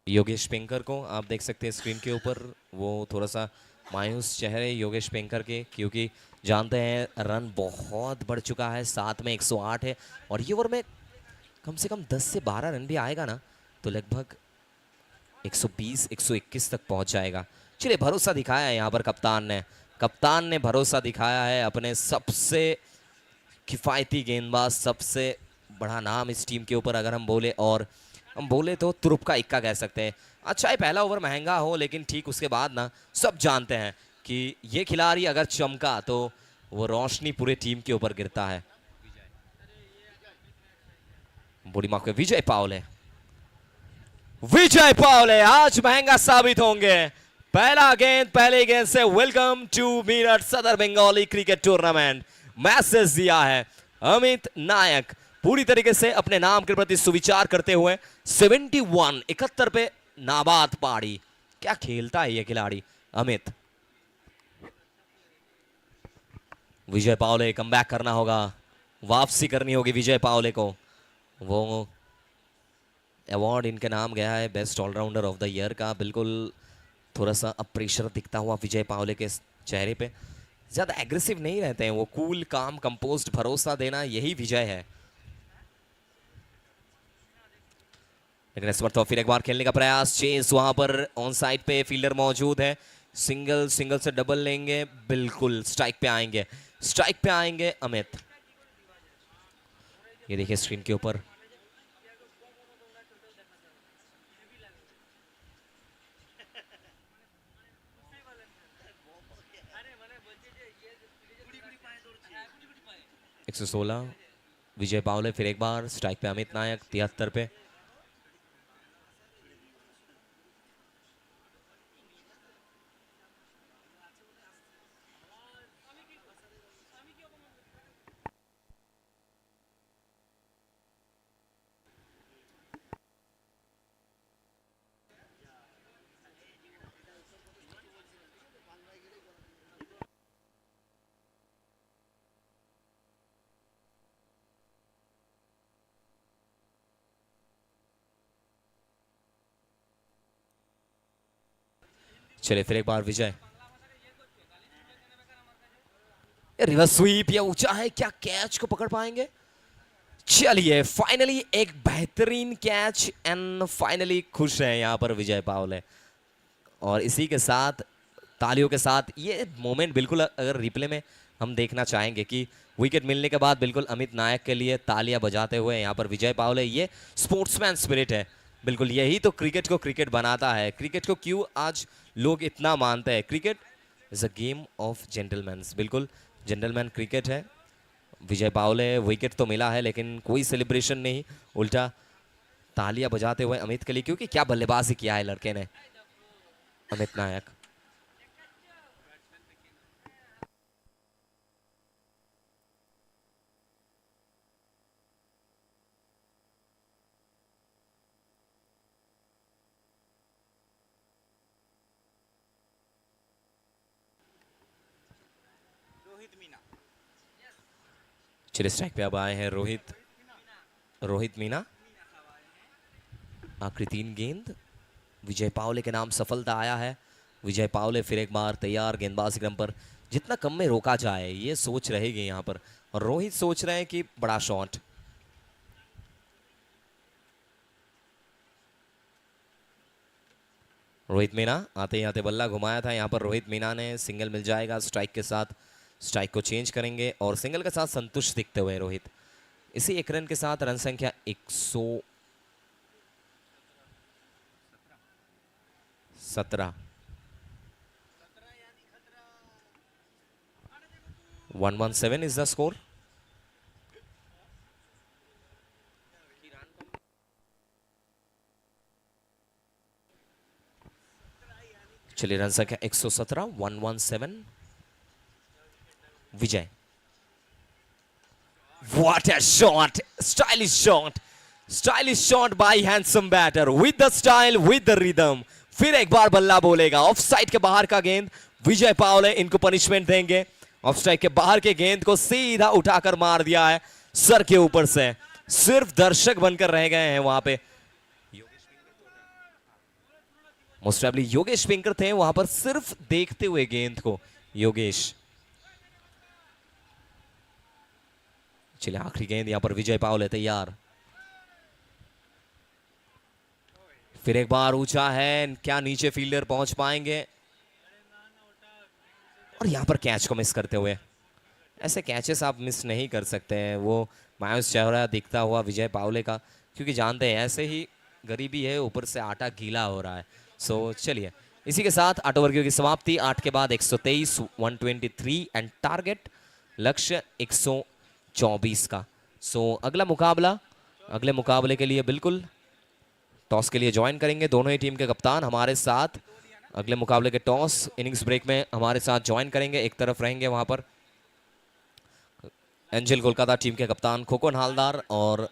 योगेश पेंकर को, आप देख सकते हैं स्क्रीन के ऊपर। वो थोड़ा सा मायूस चेहरे योगेश पेंकर के, क्योंकि जानते हैं रन बहुत बढ़ चुका है, 7 में 108 है और ये ओवर में कम से कम 10 से 12 रन भी आएगा ना तो लगभग 120 121 तक पहुंच जाएगा। चलिए भरोसा दिखाया है यहाँ पर कप्तान ने भरोसा दिखाया है अपने सबसे किफ़ायती गेंदबाज, सबसे बड़ा नाम इस टीम के ऊपर अगर हम बोले तो तुरुप का इक्का कह सकते हैं। अच्छा है पहला ओवर महंगा हो, लेकिन ठीक उसके बाद ना सब जानते हैं कि ये खिलाड़ी अगर चमका तो वो रोशनी पूरे टीम के ऊपर गिरता है। बड़ी माँ के विजय पावले आज महंगा साबित होंगे। पहले गेंद से वेलकम टू मीरठ सदर बंगाली क्रिकेट टूर्नामेंट मैसेज दिया है अमित नायक, पूरी तरीके से अपने नाम के प्रति सुविचार करते हुए 71 पे नाबाद पारी। क्या खेलता है ये खिलाड़ी अमित। विजय पावले कमबैक करना होगा, वापसी करनी होगी विजय पावले को। वो अवार्ड इनके नाम गया है best allrounder of the year का। बिल्कुल थोड़ा सा अब प्रेशर दिखता हुआ विजय पावले के चेहरे पे, ज्यादा एग्रेसिव नहीं रहते हैं वो, कूल काम कंपोज्ड भरोसा देना यही विजय है। लेकिन इस बार फिर एक बार खेलने का प्रयास, चेस वहां पर ऑन साइड पे फील्डर मौजूद है, सिंगल से डबल लेंगे, बिल्कुल स्ट्राइक पे आएंगे अमित। ये देखिए स्क्रीन के ऊपर एक 116 विजय पावले, फिर एक बार स्ट्राइक पे अमित नायक 73 पे। चले फिर एक बार विजय, रिवर्स स्वीप या ऊंचा है, क्या कैच को पकड़ पाएंगे। चलिए फाइनली एक बेहतरीन कैच एंड फाइनली खुश है यहां पर विजय पावले। और इसी के साथ तालियों के साथ ये मोमेंट बिल्कुल अगर रिप्ले में हम देखना चाहेंगे कि विकेट मिलने के बाद बिल्कुल अमित नायक के लिए तालियां बजाते हुए यहाँ पर विजय पावले। ये स्पोर्ट्समैन स्पिरिट है, बिल्कुल यही तो क्रिकेट को क्रिकेट बनाता है। क्रिकेट को क्यों आज लोग इतना मानते हैं, cricket is a game of gentleman's, बिल्कुल जेंटलमैन क्रिकेट है। विजय पावले विकेट तो मिला है लेकिन कोई सेलिब्रेशन नहीं, उल्टा तालियां बजाते हुए अमित के लिए, क्योंकि क्या बल्लेबाजी किया है लड़के ने अमित नायक। चलिए स्ट्राइक पे अब आए हैं रोहित मीना। आखिरी 3 गेंद विजय पावले के नाम सफलता आया है। विजय पावले फिर एक बार तैयार गेंदबाजी क्रम पर, जितना कम में रोका जाए ये सोच रहेगी यहाँ पर। और रोहित सोच रहे हैं कि बड़ा शॉट, रोहित मीना आते ही आते बल्ला घुमाया था, यहाँ पर रोहित मीना ने सिंगल मिल जाएगा स्ट्राइक के साथ। स्ट्राइक को चेंज करेंगे और सिंगल के साथ संतुष्ट दिखते हुए रोहित इसी एक रन के साथ रन संख्या 117 117 is the score. चलिए रन संख्या 117 117 विजय। What a shot! Stylish shot by handsome batter with the style, with the rhythm. फिर एक बार बल्ला बोलेगा। ऑफ साइड के बाहर का गेंद, विजय पावले इनको पनिशमेंट देंगे। ऑफ साइड के बाहर के गेंद को सीधा उठाकर मार दिया है सर के ऊपर से। सिर्फ दर्शक बनकर रह गए हैं वहां पे। मोस्ट प्रोबेबली योगेश पिंकर थे वहां पर, सिर्फ देखते हुए गेंद को योगेश। चलिए आखिरी गेंद यहां पर विजय पावले तैयार। फिर एक बार ऊंचा है, क्या नीचे फील्डर पहुंच पाएंगे? और यहां पर कैच को मिस करते हुए। ऐसे कैचेस आप मिस नहीं कर सकते हैं। वो मायूस चेहरा दिखता हुआ विजय पावले का, क्योंकि जानते हैं ऐसे ही गरीबी है, ऊपर से आटा गीला हो रहा है। सो चलिए इसी के साथ 8 ओवर की समाप्ति। 8 के बाद 123 123 एंड टारगेट लक्ष्य 124 का। सो अगले मुकाबले के लिए बिल्कुल टॉस के लिए ज्वाइन करेंगे दोनों ही टीम के कप्तान हमारे साथ। अगले मुकाबले के टॉस इनिंग्स ब्रेक में हमारे साथ ज्वाइन करेंगे। एक तरफ रहेंगे वहां पर एंजल कोलकाता टीम के कप्तान खोखन हालदार, और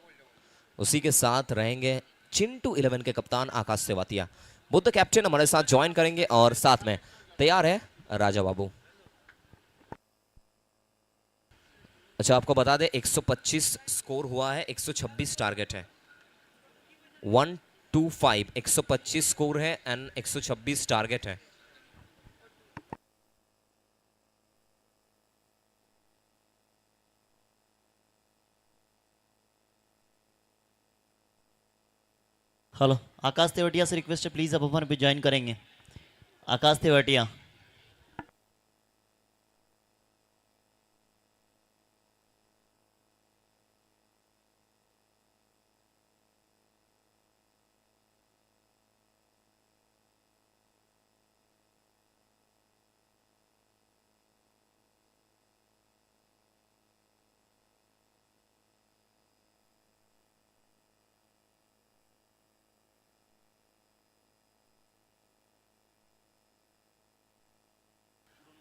उसी के साथ रहेंगे चिंटू 11 के कप्तान आकाश सेवातिया। बुद्ध कैप्टन हमारे साथ ज्वाइन करेंगे और साथ में तैयार है राजा बाबू। अच्छा आपको बता दें 125 स्कोर हुआ है, 126 टारगेट है। 125 125 स्कोर है एंड 126 टारगेट है। हेलो, आकाश तेवटिया से रिक्वेस्ट है प्लीज अब हमारे पे ज्वाइन करेंगे। आकाश तेवटिया।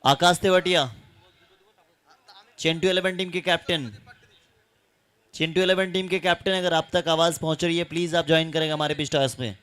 आकाश तेवटिया, चिंटू 11 टीम के कैप्टन। चिंटू 11 टीम के कैप्टन, अगर आप तक आवाज पहुंच रही है प्लीज आप ज्वाइन करेंगे हमारे पिच टॉस में।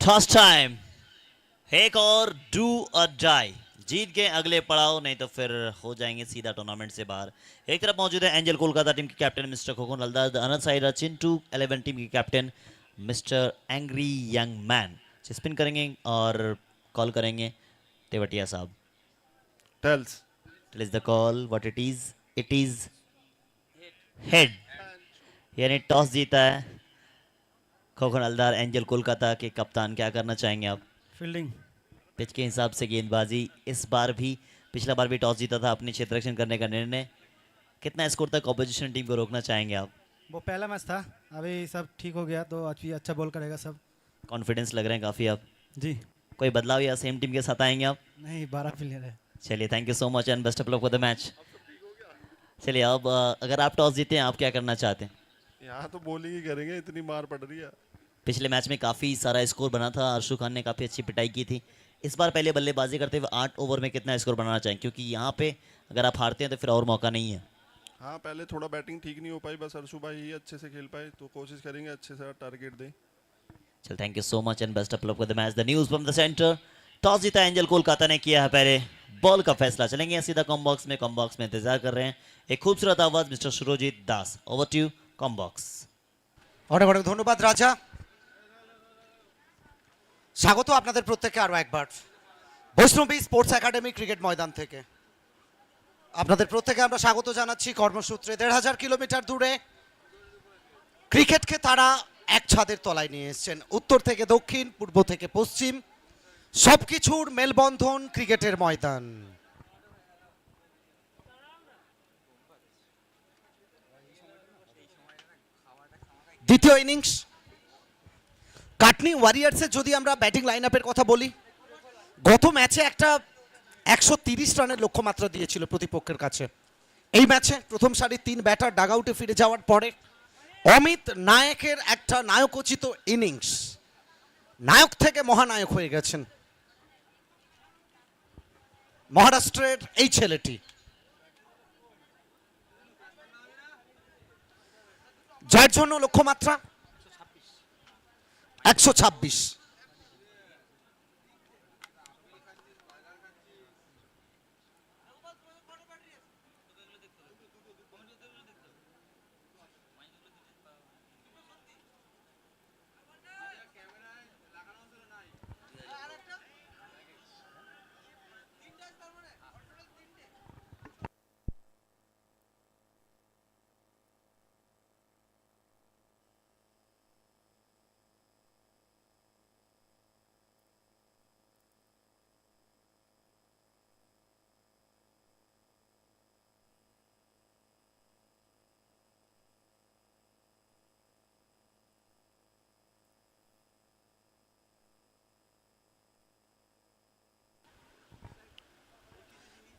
Toss time. एक और डू और डाई, जीत गए अगले पड़ाव, नहीं तो फिर हो जाएंगे सीधा टूर्नामेंट से बाहर। एक तरफ मौजूद है एंजल कोलकाता टीम के captain mister Khokhan Haldar, the another side Chintu 11 team के captain mister angry young man. Spin करेंगे और कॉल करेंगे तेवटिया साहब। Tails It is the call. What it is? It is head. यानी टॉस जीता है खोखन हलदार एंजल कोलकाता के कप्तान। क्या करना चाहेंगे आप? फील्डिंग। पिच के हिसाब से गेंदबाजी, इस बार भी, पिछला बार भी टॉस जीता था, अपनी क्षेत्र रक्षण करने का निर्णय। कितना स्कोर तक ऑपोजिशन टीम को रोकना चाहेंगे आप? वो पहला मैच था, अभी सब ठीक हो गया तो आज भी अच्छा बॉल करेगा सब। कॉन्फिडेंस लग रहे हैं काफ़ी आप? जी। कोई बदलाव या सेम टीम के साथ आएंगे आप? नहीं, 12 प्लेयर है। चलिए, thank you so much and best of luck for the match. चलिए, अब अगर आप टॉस जीते हैं, आप क्या करना चाहते हैं? यहाँ तो बॉलिंग ही करेंगे, इतनी मार पड़ रही है। पिछले मैच में काफ़ी सारा स्कोर बना था, अर्शु खान ने काफ़ी अच्छी पिटाई की थी। इस बार पहले बल्लेबाजी करते हुए 8 ओवर में कितना स्कोर बनाना चाहेंगे, क्योंकि यहाँ पे अगर आप हारते हैं तो फिर और मौका नहीं है। हाँ, पहले थोड़ा बैटिंग ठीक नहीं हो पाई, बस अर्शु भाई ही अच्छे से खेल पाए, तो कोशिश करेंगे अच्छे से टारगेट दें। चल, thank you so much and best of luck for the match. The news from the centre, toss जीता एंजल कोलकाता ने, किया है पहले बॉल का फैसला। चलेंगे सीधा कॉम बॉक्स में, कॉम बॉक्स में इंतजार कर रहे हैं एक खूबसूरत आवाज mister Surjit Das. Over to comm box. অনেক অনেক ধন্যবাদ রাজা, স্বাগত আপনাদের প্রত্যেককে আরো একবার বৈষ্ণবী স্পোর্টস একাডেমি ক্রিকেট ময়দান থেকে। আপনাদের প্রত্যেকে আমরা স্বাগত জানাচ্ছি কর্মসূত্রে ১৫০০ কিলোমিটার দূরে ক্রিকেটকে তারা এক ছাদের তলায় নিয়ে এসেছেন। উত্তর থেকে দক্ষিণ, পূর্ব থেকে পশ্চিম, সবকিছুর মেলবন্ধন ক্রিকেটের ময়দান। দ্বিতীয় ইনিংস কাটনি ওয়ারিয়ার্সের যদি আমরা ব্যাটিং লাইন আপের কথা বলি, গত ম্যাচে একটা ১৩০ রানের লক্ষ্যমাত্রা দিয়েছিল প্রতিপক্ষের কাছে। এই ম্যাচে প্রথম সারির 3 ব্যাটার ডাগআউটে ফিরে যাওয়ার পরে অমিত নায়কের একটা নায়কোচিত ইনিংস, নায়ক থেকে মহানায়ক হয়ে গেছেন মহারাষ্ট্রের এই ছেলেটি। যার জন্য লক্ষ্যমাত্রা ১২৬।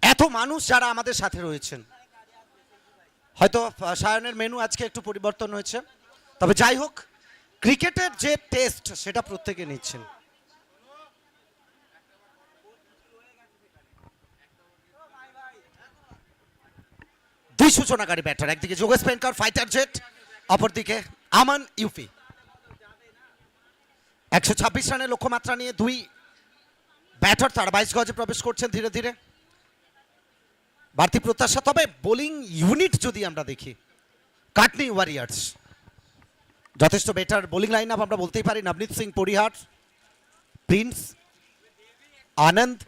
এত মানুষ যারা আমাদের সাথে রয়েছেন, হয়তো সায়নের মেনু আজকে একটু পরিবর্তন হয়েছে, তবে যাই হোক ক্রিকেটের যে টেস্ট সেটা প্রত্যেকে নিচ্ছেন। দুই সূচনাকারী ব্যাটার, একদিকে যোগেশ পেনকার ফাইটার জেট, অপরদিকে আমান ইউপি। ১২৬ রানের লক্ষ্যমাত্রা নিয়ে দুই ব্যাটার তারা ২২ গজে প্রবেশ করছেন ধীরে ধীরে। বাড়তি প্রত্যাশা, তবে বোলিং ইউনিট যদি আমরা দেখি কাটনি ওয়ারিয়ার্স যথেষ্ট বেটার বোলিং লাইন আপ আমরা বলতেই পারি। নবনীত সিং পরিহার, প্রিন্স, আনন্দ,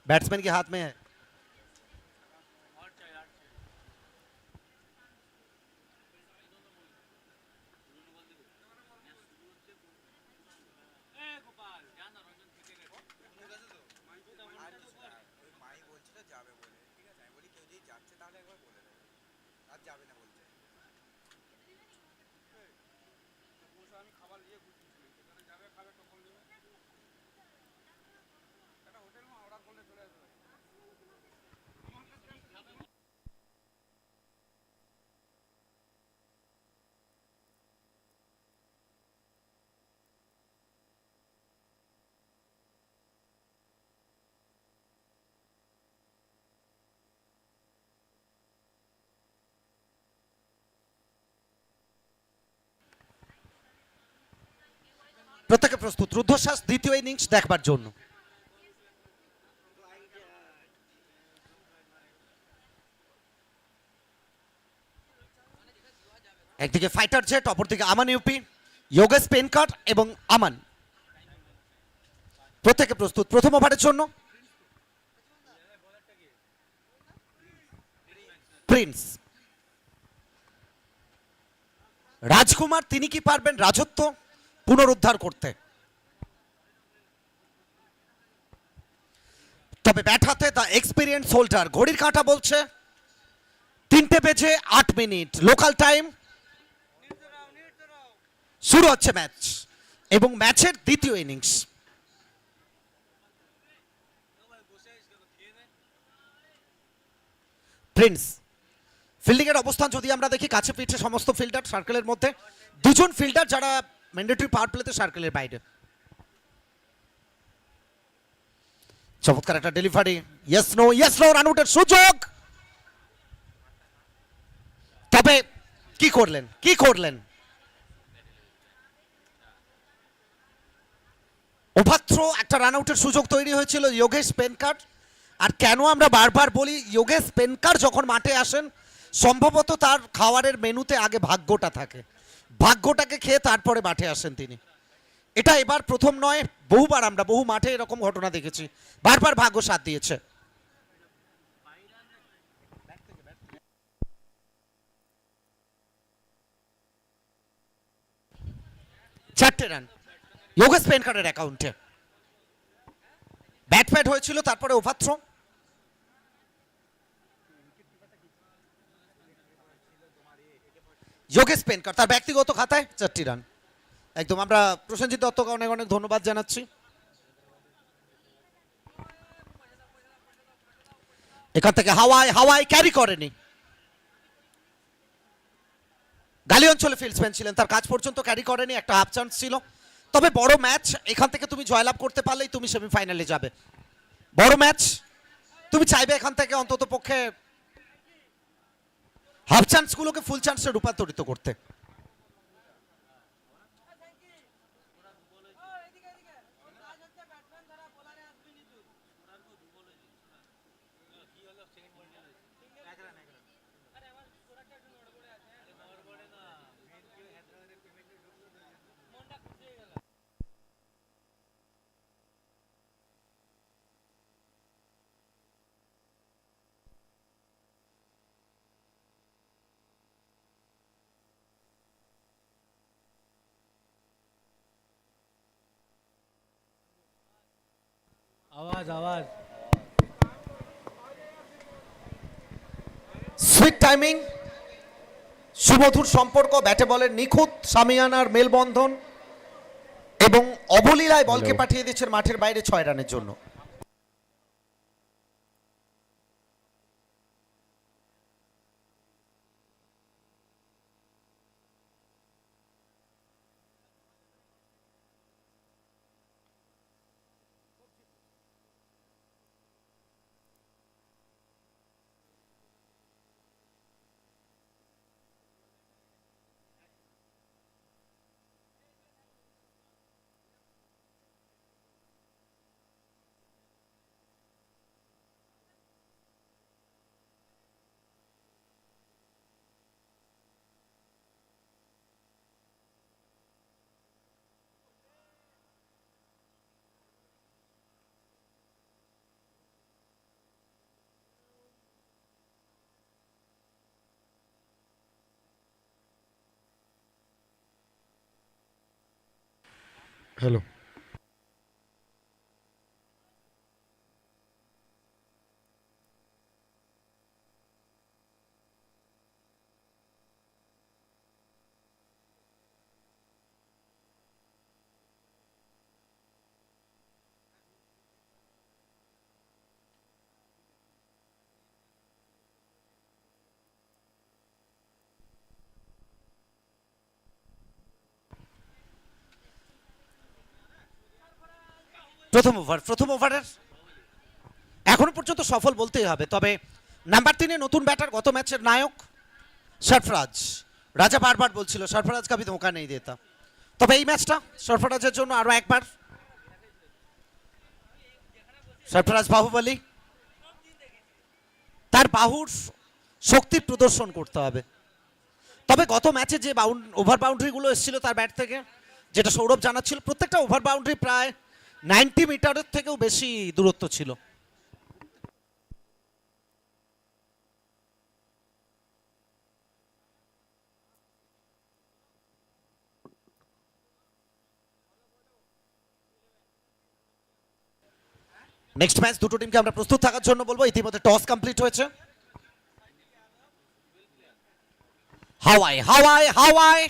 बैट्समैन के हाथ में है। প্রস্তুত রুদ্ধশ্বাস দ্বিতীয় ইনিংস দেখবার জন্য। একদিকে ফাইটার জেট, অপরদিকে আমান ইউপি, যোগেশ পেনকাট এবং আমান প্রত্যেকে প্রস্তুত প্রথম ওভারের জন্য। প্রিন্স রাজকুমার তিনি কি পারবেন রাজত্ব পুনরুদ্ধার করতে? তবে ব্যাট হাতে দ্য এক্সপিরিয়েন্স হোল্ডার। ঘড়ির কাঁটা বলছে 3:08 লোকাল টাইম। শুরু হচ্ছে ম্যাচ এবং ম্যাচের দ্বিতীয় ইনিংস। প্রিন্স ফিল্ডিং এর অবস্থান যদি আমরা দেখি কাছে পিঠে সমস্ত ফিল্ডার সার্কেলের মধ্যে, দুজন ফিল্ডার যারা ম্যান্ডেটরি পাওয়ার প্লেতে সার্কেলের বাইরে। চমৎকার একটা ডেলিভারি, ইয়েস নো রান আউটের সুযোগ। তবে কি করলেন অপাত্র একটা রান আউটের সুযোগ তৈরি হয়েছিল যোগেশ পেনকাট। আর কেন আমরা বারবার বলি যোগেশ পেনকার যখন মাঠে আসেন সম্ভবত তার খাবারের মেনুতে আগে ভাগ্যটা থাকে, ভাগ্যটাকে খেয়ে তারপরে মাঠে আসেন তিনি। এটা এবার প্রথম নয়, বহুবার আমরা বহু মাঠে এরকম ঘটনা দেখেছি, বারবার ভাগ্য সাথ দিয়েছে। চারটে রান যোগেশ পেনকারের অ্যাকাউন্টে। ব্যাট প্যাড হয়েছিল তারপরে ওভার যোগেশ পেনকার তার ব্যক্তিগত খাতায় 4টি রান। একদম আমরা প্রসেনজিৎ দত্তকে অনেক অনেক ধন্যবাদ জানাচ্ছি। এখান থেকে হাওয়ায় ক্যারি করেনি, গালি অঞ্চলে ফিল্ডসম্যান ছিলেন, তার কাজ পর্যন্ত ক্যারি করেনি, একটা হাফ চান্স ছিল। তবে বড় ম্যাচ, এখান থেকে তুমি জয়লাভ করতে পারলেই তুমি সেমিফাইনালে যাবে। বড় ম্যাচ, তুমি চাইবে এখান থেকে অন্তত পক্ষে হাফ চান্স গুলোকে ফুল চান্সে রূপান্তরিত করতে। आवाज সুইট টাইমিং, সুমধুর সম্পর্ক, ব্যাটে বলের নিখুঁত সামিয়ানার মেলবন্ধন এবং অবলীলায় বলকে পাঠিয়ে দিচ্ছেন মাঠের বাইরে 6 রানের জন্য। हेलो প্রথম ওভারের এখনো পর্যন্ত সফল বলতেই হবে। তবে নাম্বার 3-এ নতুন ব্যাটার, গত ম্যাচের নায়ক সরফরাজ। রাজা বারবার বলছিল সরফরাজ কা ভি ধোঁকা নেই দেতা। তবে এই ম্যাচটা সরফরাজের জন্য আরো একবার সরফরাজ বাহুবলী তার বাহুর শক্তির প্রদর্শন করতে হবে। তবে গত ম্যাচে যে ওভার বাউন্ডারিগুলো এসেছিল তার ব্যাট থেকে, যেটা সৌরভ জানাচ্ছিল, প্রত্যেকটা ওভার বাউন্ডারি প্রায় 90 মিটারের থেকেও বেশি দূরত্ব ছিল। নেক্সট ম্যাচ দুটো টিমকে আমরা প্রস্তুত থাকার জন্য বলবো। ইতিমধ্যে টস কমপ্লিট হয়েছে। হাওয়ায় হাওয়ায় হাওয়ায়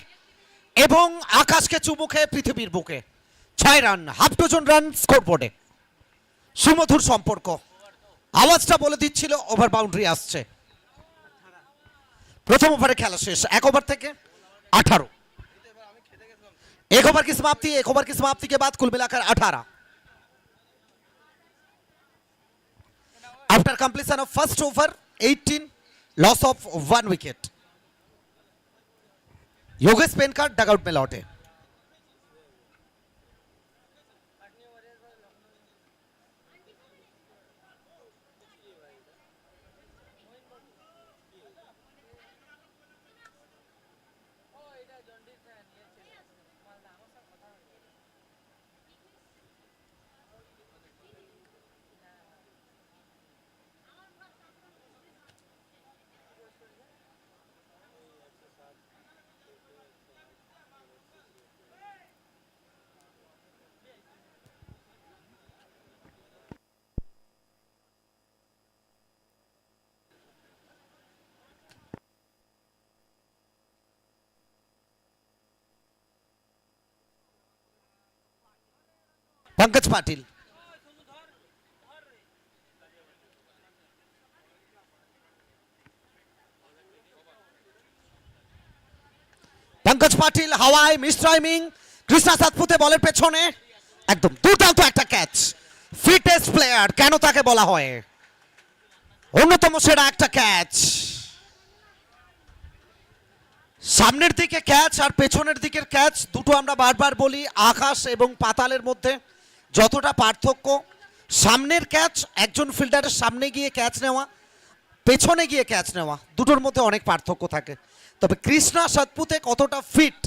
এবং আকাশকে চুমুখে পৃথিবীর বুকে 6 রান, হাফ ডজন রান স্কোরবোর্ডে। সুমধুর সম্পর্ক, আওয়াজটা বলে দিচ্ছিল ওভার বাউন্ডারি আসছে। প্রথম ওভারে খেলা শেষ, 1 ওভার থেকে 18। 1 ओवर की समाप्ति, 1 ओवर की समाप्ति के बाद कुल मिलाकर 18। After completion of first over, 18, loss of 1 wicket. Yogesh पेनकर dugout में लौटे। पंकज पाटिल, पंकज पाटिल হাওয়ায় মিস টাইমিং, কৃষ্ণা সাতপুতে বলের পেছনে একদম দুর্দান্ত একটা ক্যাচ। ফিটেস্ট প্লেয়ার কেন তাকে বলা হয়, অন্যতম সেরা একটা ক্যাচ। সামনের দিকে ক্যাচ আর পেছনের দিকের ক্যাচ দুটো আমরা বারবার বলি, আকাশ এবং পাতালের মধ্যে যতটা পার্থক্য। সামনের ক্যাচ একজন ফিল্ডারের সামনে গিয়ে ক্যাচ নেওয়া, পেছনে গিয়ে ক্যাচ নেওয়া, দুটোর মধ্যে অনেক পার্থক্য থাকে। তবে কৃষ্ণা সাতপুতে কতটা ফিট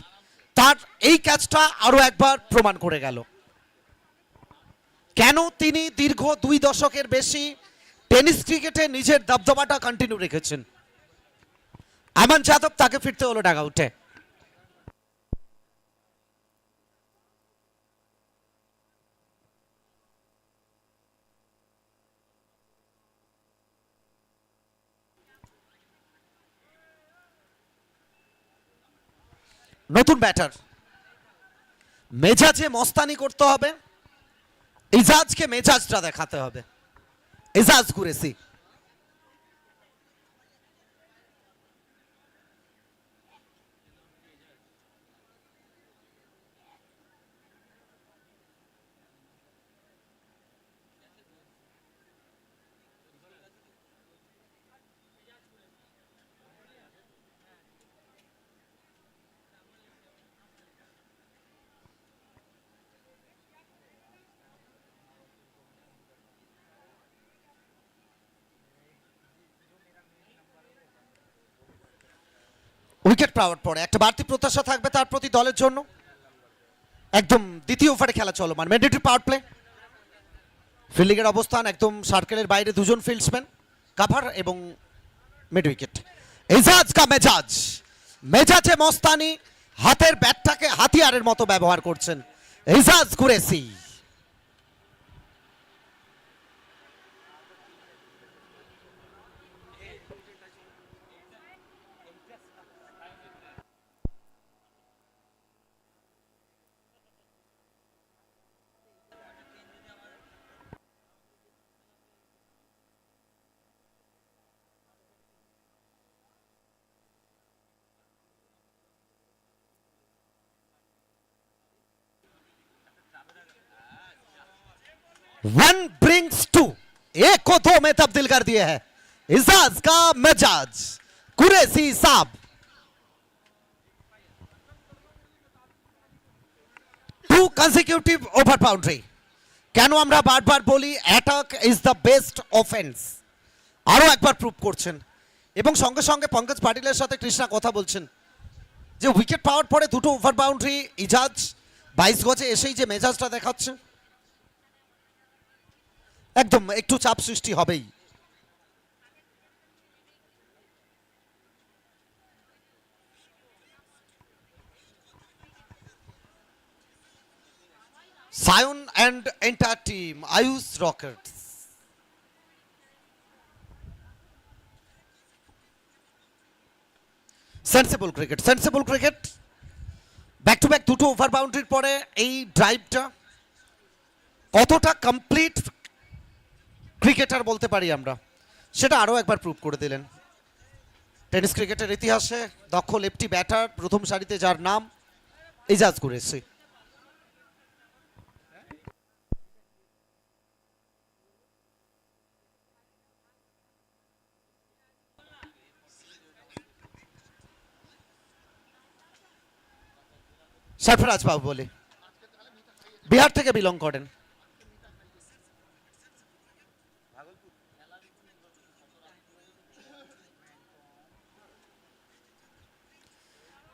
তার এই ক্যাচটা আরো একবার প্রমাণ করে গেল। কেন তিনি দীর্ঘ 2 দশকের বেশি টেনিস ক্রিকেটে নিজের দবদবাটা কন্টিনিউ রেখেছেন। আমান যাদব তাকে ফিরতে হলো ডাগআউটে। নতুন ব্যাটার, মেজাজে মস্তানি করতে হবে, ইজাজকে মেজাজটা দেখাতে হবে। ইজাজ কুরেশি, উইকেট পাওয়ার পরে একটা বাড়তি প্রত্যাশা থাকবে তার প্রতি দলের জন্য। একদম দ্বিতীয় ওভারে খেলা চলমান, ম্যান্ডেটরি পাওয়ার প্লে। ফিল্ডিং এর অবস্থান একদম সার্কেলের বাইরে, দুজন ফিল্ডসম্যান কাভার এবং মিড উইকেট। ইজাজ কা মেজাজ, মেজাজে মস্তানি, হাতের ব্যাটটাকে হাতিয়ারের মতো ব্যবহার করছেন Ijaz Qureshi. One brings two, 1 को 2 में तब्दील कर दिया है इजाज का मिजाज कुरैशी साहब। 2 consecutive over boundary. কেন আমরা বারবার বলি attack is the best offence, আরও একবার প্রুভ করছেন। এবং সঙ্গে সঙ্গে পঙ্কজ পাটিলের সাথে কৃষ্ণা কথা বলছেন যে উইকেট পাওয়ার পরে 2টো ওভার বাউন্ডারি, ইজাজ 22 গজে এসেই যে মেজাজটা দেখাচ্ছে, একদম একটু চাপ সৃষ্টি হবেই। Sion and entire team, Ayush Rockets. Sensible cricket, sensible cricket. Back to back 2টো ওভার বাউন্ডারির পরে এই ড্রাইভটা কতটা কমপ্লিট ক্রিকেটার বলতে পারি আমরা, সেটা আরও একবার প্রুভ করে দিলেন। টেনিস ক্রিকেটের ইতিহাসে দক্ষ লেফটি ব্যাটার প্রথম সারিতে যার নাম ইজাজ কুরেশি। সরফরাজ বাবু বলে বিহার থেকে বিলং করেন।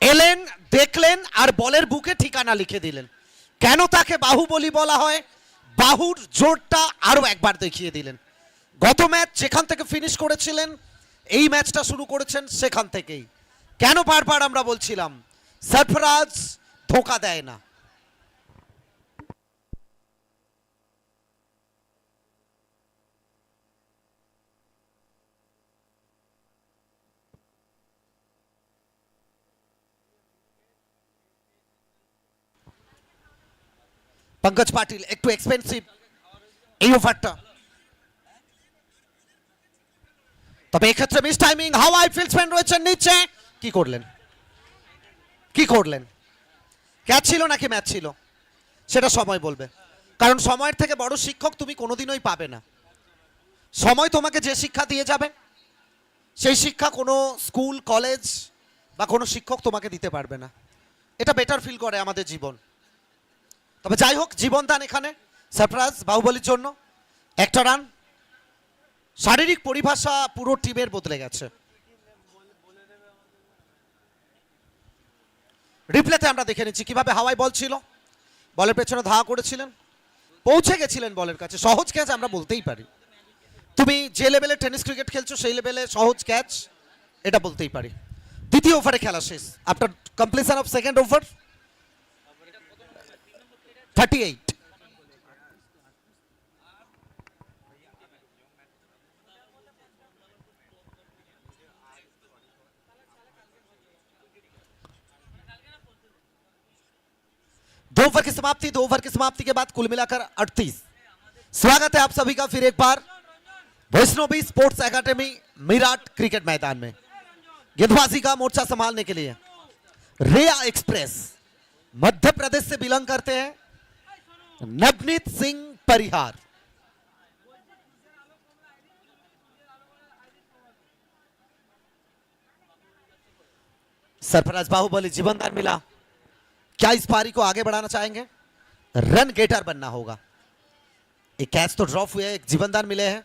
এলেন, দেখলেন আর বলের বুকে ঠিকানা লিখে দিলেন। কেন তাকে বাহুবলী বলা হয়? বাহুর জোরটা আরো একবার দেখিয়ে দিলেন। গত ম্যাচ যেখান থেকে ফিনিশ করেছিলেন, এই ম্যাচটা শুরু করেছেন সেখান থেকেই। কেন বারবার আমরা বলছিলাম সরফরাজ ধোকা দেয় না। পঙ্কজ পাটিল একটু এক্সপেন্সিভ এই ওভারটা, তবে এক্ষেত্রে মিস টাইমিং। হাওয়াই ফিল্ডসম্যান রয়েছেন নিচে, কি করলেন, কি করলেন? ক্যাচ ছিল নাকি ম্যাচ ছিল সেটা সময় বলবে, কারণ সময়ের থেকে বড় শিক্ষক তুমি কোনোদিনই পাবে না। সময় তোমাকে যে শিক্ষা দিয়ে যাবে, সেই শিক্ষা কোনো স্কুল কলেজ বা কোনো শিক্ষক তোমাকে দিতে পারবে না। এটা বেটার ফিল করে আমাদের জীবন। তবে যাই হোক, জীবনদান এখানে সরফরাজ বাহুবলীর জন্য। একটা রান, শারীরিক পরিভাষা পুরো টিমের বদলে গেছে। রিপ্লেতে আমরা দেখে নিচ্ছি কিভাবে হাওয়াই বল ছিল, বলের পেছনে ধাওয়া করেছিলেন, পৌঁছে গেছিলেন বলের কাছে। সহজ ক্যাচ আমরা বলতেই পারি, তুমি যে লেভেলে টেনিস ক্রিকেট খেলছো সেই লেভেলে সহজ ক্যাচ, এটা বলতেই পারি। দ্বিতীয় ওভারে খেলা শেষ, after completion of second over 38। दो ओवर की समाप्ति, 2 ओवर की समाप्ति के बाद कुल मिलाकर 38। स्वागत है आप सभी का फिर एक बार Vaishnavi sports academy Meerut cricket मैदान में। गेंदबाजी का मोर्चा संभालने के लिए रिया एक्सप्रेस मध्य प्रदेश से बिलोंग करते हैं नवनीत सिंह परिहार। सरफराज बाहुबली जीवनदान मिला, क्या इस पारी को आगे बढ़ाना चाहेंगे? रन गेटर बनना होगा। एक कैच तो ड्रॉप हुए, एक जीवनदान मिले हैं।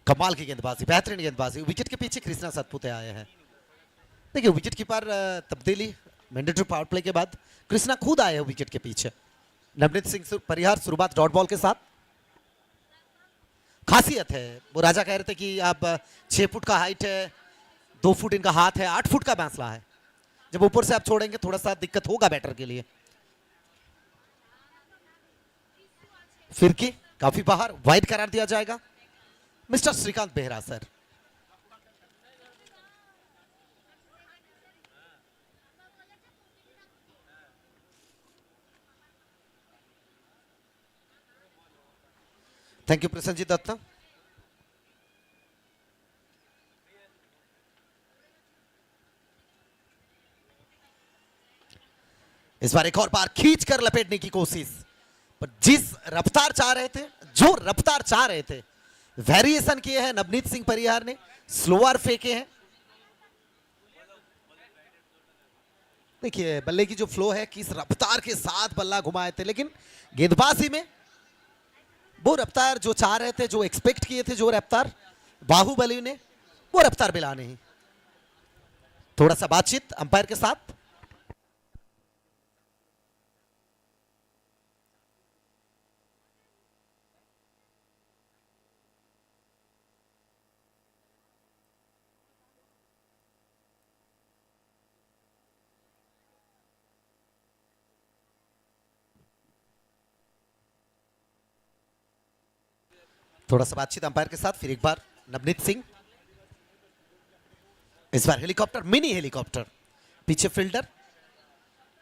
कमाल की गेंदबाजी, बेहतरीन गेंदबाजी। विकेट के पीछे कृष्णा सतपुते आए हैं। देखिए विकेट कीपर तब्दीली मैंडेटरी पावर प्ले के बाद कृष्णा खुद आए हैं विकेट के पीछे। नवनीत सिंह परिहार शुरुआत डॉट बॉल के साथ। खासियत है, वो राजा कह रहे थे कि आप 6 फुट का हाइट है, 2 फुट इनका हाथ है, 8 फुट का बैंसला है। जब ऊपर से आप छोड़ेंगे थोड़ा सा दिक्कत होगा बैटर के लिए। फिरकी काफी बाहर, वाइड करार दिया जाएगा। Mister Shrikant Behera sir. Thank you Prasanjit Datta. इस बार एक और बार खींच कर लपेटने की कोशिश, पर जिस रफ्तार चाह रहे थे, जो रफ्तार चाह रहे थे, वेरिएशन किए हैं नवनीत सिंह परिहार ने, स्लोअर फेंके हैं। देखिए बल्ले की जो फ्लो है, किस रफ्तार के साथ बल्ला घुमाए थे, लेकिन गेंदबाजी में वो रफ्तार जो चाह रहे थे, जो एक्सपेक्ट किए थे, जो रफ्तार बाहुबली ने, वो रफ्तार मिला नहीं। थोड़ा सा बातचीत अंपायर के साथ। थोड़ा सा बातचीत अंपायर के साथ, फिर एक बार नवनीत सिंह। इस बार हेलीकॉप्टर, मिनी हेलीकॉप्टर, पीछे फील्डर,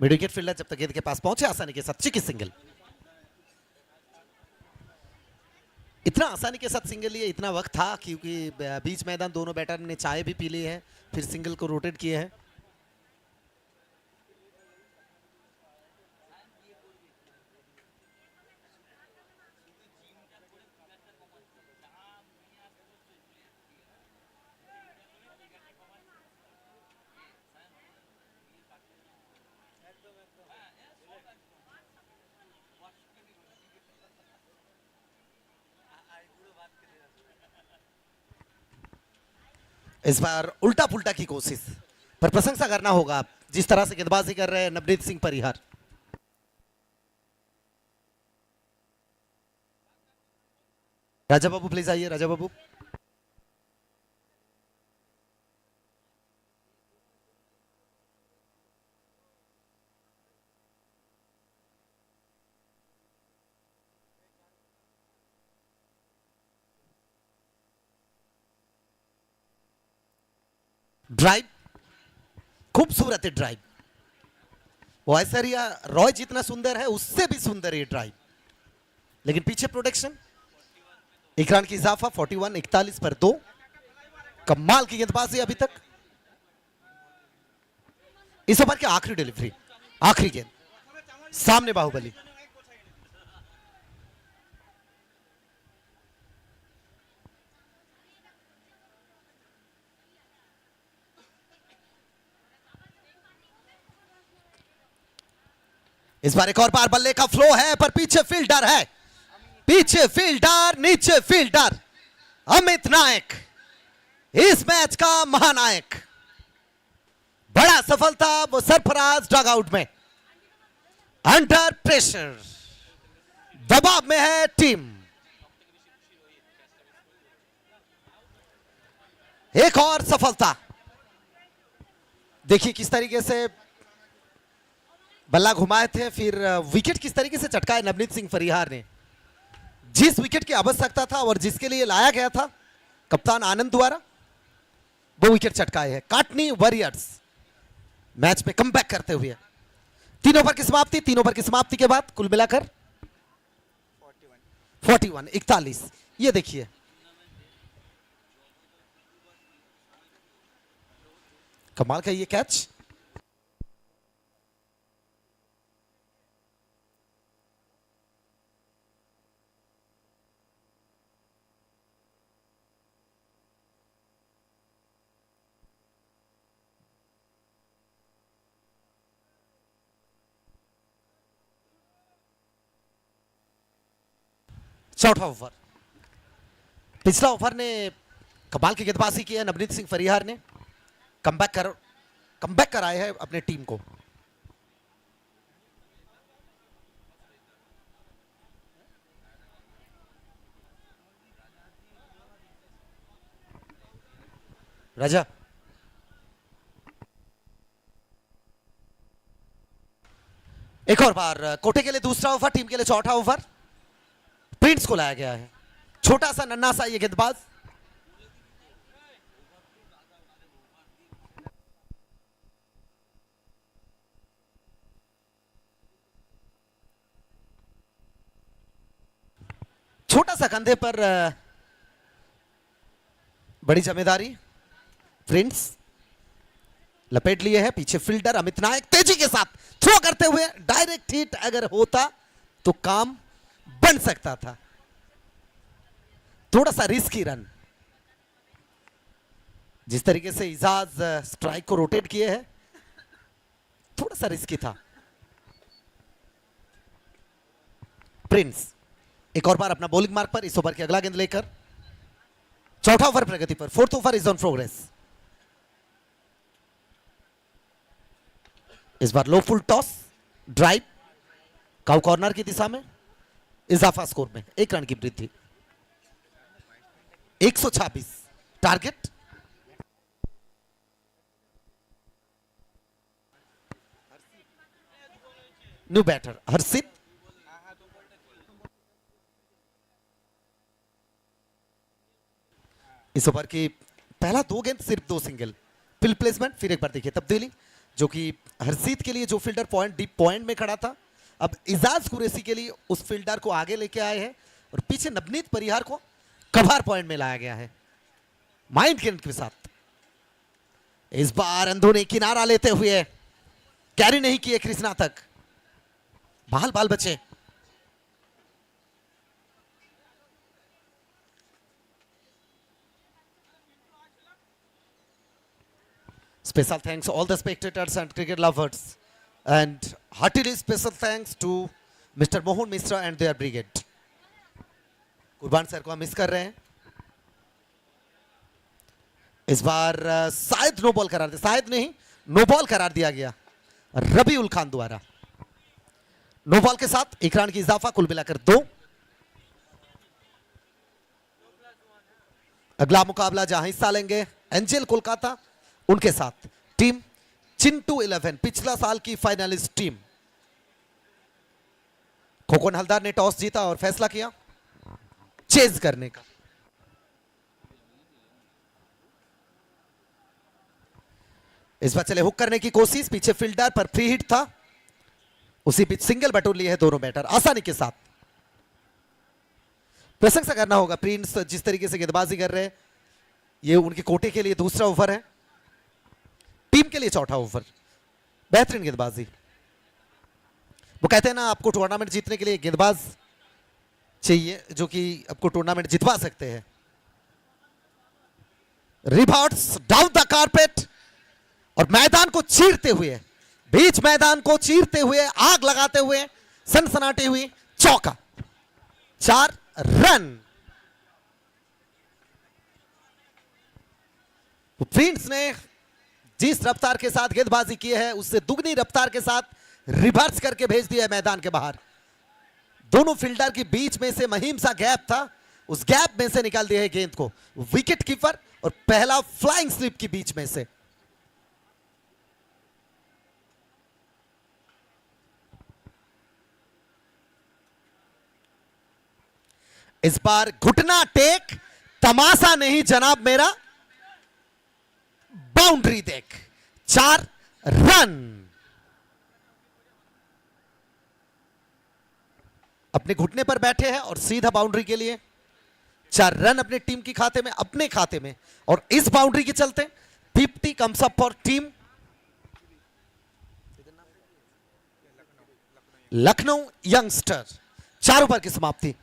मिड विकेट फील्डर जब तक गेंद के पास पहुंचे आसानी के साथ चिकी सिंगल। इतना आसानी के साथ सिंगल लिए, इतना वक्त था क्योंकि बीच मैदान दोनों बैटर ने चाय भी पी ली है, फिर सिंगल को रोटेट किए हैं। इस बार उल्टा पुल्टा की कोशिश, पर प्रशंसा करना होगा जिस तरह से गेंदबाजी कर रहे हैं नवनीत सिंह परिहार। राजा बाबू प्लीज आइए, राजा बाबू। ड्राइव, खूबसूरत है ड्राइव। वो ऐश्वर्या रॉय जितना सुंदर है उससे भी सुंदर है ड्राइव, लेकिन पीछे प्रोटेक्शन, एक रन की इजाफा, 41 41 पर 2। कमाल की गेंदबाजी अभी तक। इस ओवर की आखिरी डिलीवरी, आखिरी गेंद, सामने बाहुबली। इस बार एक और बार बल्ले का फ्लो है, पर पीछे फील्डर है, पीछे फील्डर, नीचे फील्डर। अमित नायक इस मैच का महानायक। बड़ा सफलता, वो सरफराज डगआउट में, अंडर प्रेशर, दबाव में है टीम। एक और सफलता। देखिए किस तरीके से बल्ला घुमाए थे, फिर विकेट किस तरीके से चटकाए नवनीत सिंह परिहार ने। जिस विकेट की आवश्यकता था और जिसके लिए लाया गया था कप्तान आनंद द्वारा, वो विकेट चटकाए हैं काटनी वॉरियर्स मैच में कमबैक करते हुए। 3 ओवर की समाप्ति, 3 ओवर की समाप्ति के बाद कुल मिलाकर 41 41। ये देखिए कमाल का ये कैच। चौथा ओवर, पिछला ओवर ने कमाल की गेंदबाजी की है नवनीत सिंह परिहार ने, कमबैक कराए है अपने टीम को। राजा एक और बार कोटे के लिए दूसरा ओवर, टीम के लिए चौथा ओवर। प्रिंस को लाया गया है। छोटा सा नन्हा सा ये गेंदबाज, छोटा सा कंधे पर बड़ी जिम्मेदारी। प्रिंस लपेट लिए है, पीछे फील्डर अमित नायक तेजी के साथ थ्रो करते हुए, डायरेक्ट हिट अगर होता तो काम बन सकता था। थोड़ा सा रिस्की रन, जिस तरीके से इजाज स्ट्राइक को रोटेट किए हैं, थोड़ा सा रिस्की था। प्रिंस एक और बार अपना बॉलिंग मार्क पर, इस ओवर की अगला गेंद लेकर। चौथा ओवर प्रगति पर, fourth over is on progress. इस बार low full toss, drive, cow corner की दिशा में, इजाफा स्कोर में 1 रन की वृद्धि। 126 टारगेट। न्यू बैटर हर्षित, इस ओवर की पहला 2 गेंद सिर्फ 2 सिंगल। फिल्ड प्लेसमेंट, फिर एक बार देखिए तब्दीली, जो कि हरसीत के लिए जो फील्डर पॉइंट डीप पॉइंट में खड़ा था, अब इजाज कुरैशी के लिए उस फील्डर को आगे लेके आए हैं और पीछे नवनीत परिहार को कभार पॉइंट में लाया गया है माइंड गेंद के साथ। इस बार अंधो ने किनारा लेते हुए कैरी नहीं किए कृष्णा तक, बाल बाल बचे। Special thanks all the spectators and cricket lovers, and heartily special thanks to Mr. Mohan Mishra and their brigade. कुर्बान सर को हम मिस कर रहे हैं। इस बार शायद नो बॉल करार दिया, शायद नहीं नो बॉल करार दिया गया रबी उल खान द्वारा। नो बॉल के साथ 1 रन की इजाफा, कुल मिलाकर 2। अगला मुकाबला जहां हिस्सा लेंगे एंजल कोलकाता, उनके साथ टीम चिंटू 11, पिछला साल की फाइनलिस्ट टीम। खोखन हलदार ने टॉस जीता और फैसला किया चेज करने का। इस बार चले हुक करने की कोशिश, पीछे फील्डर पर फ्री हिट था, उसी बीच सिंगल बटोर लिए है दोनों बैटर आसानी के साथ। प्रशंसा करना होगा प्रिंस, जिस तरीके से गेंदबाजी कर रहे हैं, ये उनके कोटे के लिए दूसरा ओवर है, टीम के लिए चौथा ओवर। बेहतरीन गेंदबाजी। वो कहते हैं ना, आपको टूर्नामेंट जीतने के लिए गेंदबाज चाहिए जो कि आपको टूर्नामेंट जितवा सकते हैं। रिबाउंड्स डाउन द कारपेट और मैदान को चीरते हुए, बीच मैदान को चीरते हुए, आग लगाते हुए, सनसनाटी हुई चौका, 4 रन। प्रिंस ने जिस रफ्तार के साथ गेंदबाजी की है, उससे दुगनी रफ्तार के साथ रिवर्स करके भेज दिया है मैदान के बाहर। दोनों फील्डर के बीच में से महीम सा गैप था, उस गैप में से निकाल दिया है गेंद को विकेट कीपर और पहला फ्लाइंग स्लिप के बीच में से। इस बार घुटना टेक, तमाशा नहीं जनाब मेरा, बाउंड्री देख, 4 रन। अपने घुटने पर बैठे हैं और सीधा बाउंड्री के लिए 4 रन अपने टीम की खाते में, अपने खाते में। और इस बाउंड्री के चलते 50 comes up for team Lucknow youngster. 4 over की समाप्ति,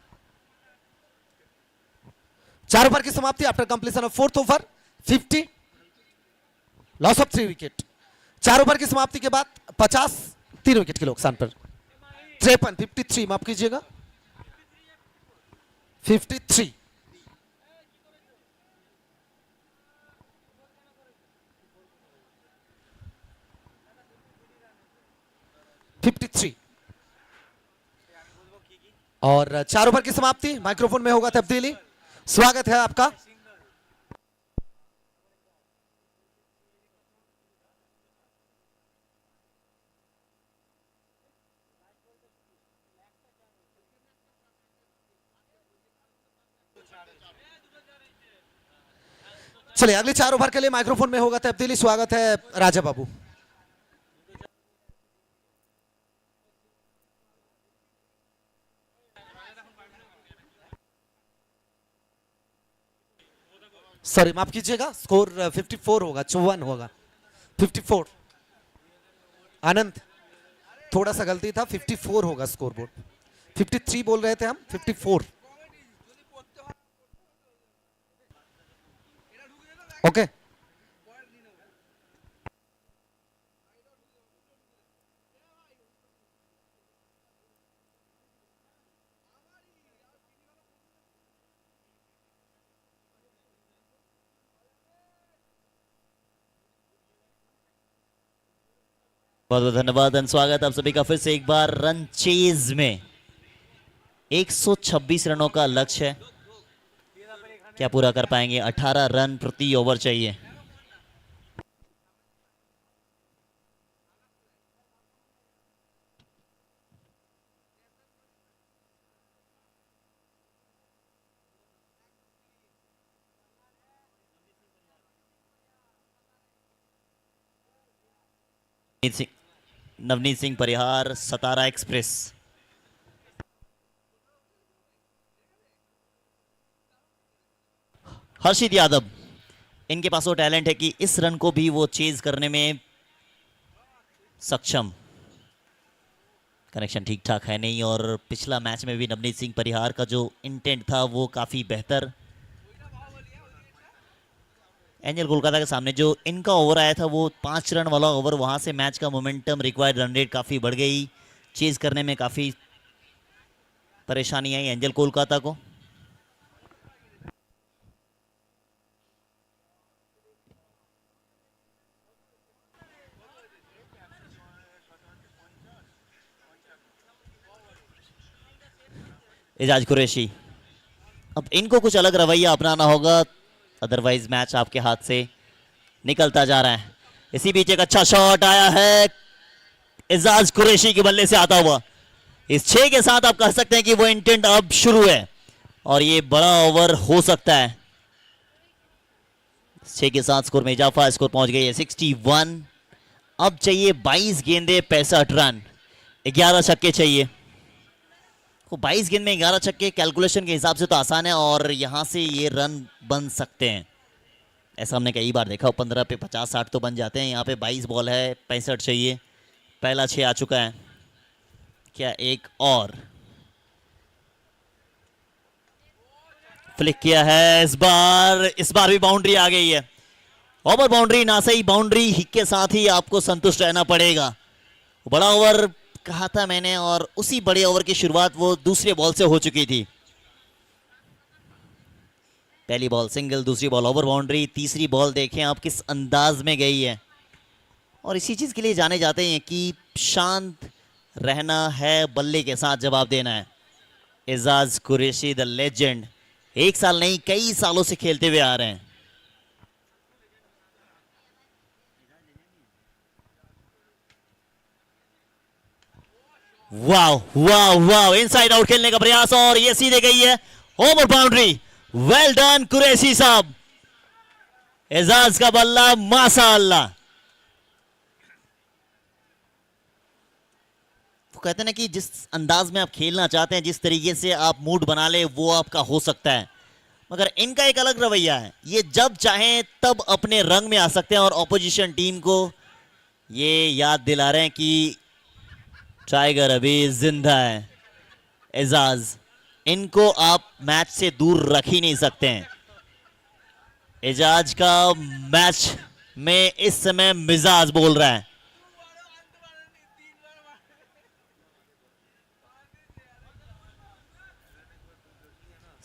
4 ओवर की समाप्ति after completion of 4th over, 50 loss of 3 wicket. 4 over की समाप्ति के बाद 50, 3 विकेट के नुकसान पर 53, 53 माफ कीजिएगा, 53। और 4 ओवर की समाप्ति, माइक्रोफोन में होगा तब्दीली। स्वागत है आपका। चलिए अगले 4 ओवर के लिए माइक्रोफोन में होगा तब्दीली। स्वागत है राजा बाबू। सॉरी माफ कीजिएगा, स्कोर 54 होगा, 54 होगा, 54। आनंद थोड़ा सा गलती था, 54 होगा स्कोर बोर्ड। 53 बोल रहे थे हम, 54। ओके बहुत बहुत धन्यवाद एंड स्वागत आप सभी का फिर से एक बार रन चेज में। 126 रनों का लक्ष्य है, क्या पूरा कर पाएंगे? 18 रन प्रति ओवर चाहिए। नवनीत सिंह परिहार, सतारा एक्सप्रेस। हर्षित यादव, इनके पास वो टैलेंट है कि इस रन को भी वो चेज करने में सक्षम। कनेक्शन ठीक ठाक है नहीं, और पिछला मैच में भी नवनीत सिंह परिहार का जो इंटेंट था वो काफी बेहतर। एंजल कोलकाता के सामने जो इनका ओवर आया था वो 5 रन वाला ओवर, वहां से मैच का मोमेंटम, रिक्वायर्ड रन रेट काफी बढ़ गई। चेज करने में काफी परेशानी आई एंजल कोलकाता को। एजाज कुरैशी, अब इनको कुछ अलग रवैया अपनाना होगा, अदरवाइज मैच आपके हाथ से निकलता जा रहा है। इसी बीच एक अच्छा शॉट आया है एजाज कुरैशी के बल्ले से आता हुआ। इस 6 के साथ आप कह सकते हैं कि वो इंटेंट अब शुरू है और ये बड़ा ओवर हो सकता है। 6 के साथ स्कोर में इजाफा, स्कोर पहुंच गई है 61। अब चाहिए 22 गेंदे 65 रन, 11 छक्के चाहिए। 22 गेंद में 11 छक्के कैलकुलेशन के हिसाब से तो आसान है, और यहां से ये रन बन सकते हैं। ऐसा हमने कई बार देखा, 15 पे 50-60 तो बन जाते हैं। यहाँ पे 22 बॉल है, 65 चाहिए। पहला 6 आ चुका है, क्या एक और फ्लिक किया है? इस बार भी बाउंड्री आ गई है। ओवर बाउंड्री ना सही, बाउंड्री के साथ ही आपको संतुष्ट रहना पड़ेगा। बड़ा ओवर कहा था मैंने, और उसी बड़े ओवर की शुरुआत वो दूसरे बॉल से हो चुकी थी। पहली बॉल सिंगल, दूसरी बॉल ओवर बाउंड्री, तीसरी बॉल देखें आप किस अंदाज में गई है। और इसी चीज के लिए जाने जाते हैं कि शांत रहना है, बल्ले के साथ जवाब देना है। एजाज कुरैशी द लेजेंड, 1 साल नहीं कई सालों से खेलते हुए आ रहे हैं। वाह वाह वाह, इनसाइड आउट खेलने का प्रयास, और ये सीधे गई है over boundary. Well done Qureshi साहब, एजाज का बल्ला माशाअल्लाह। वो कहते हैं ना कि जिस अंदाज में आप खेलना चाहते हैं, जिस तरीके से आप मूड बना ले, वो आपका हो सकता है। मगर इनका एक अलग रवैया है, ये जब चाहें तब अपने रंग में आ सकते हैं, और ऑपोजिशन टीम को ये याद दिला रहे हैं कि टाइगर अभी जिंदा है। एजाज, इनको आप मैच से दूर रख ही नहीं सकते हैं। एजाज का मैच में इस समय मिजाज बोल रहा है।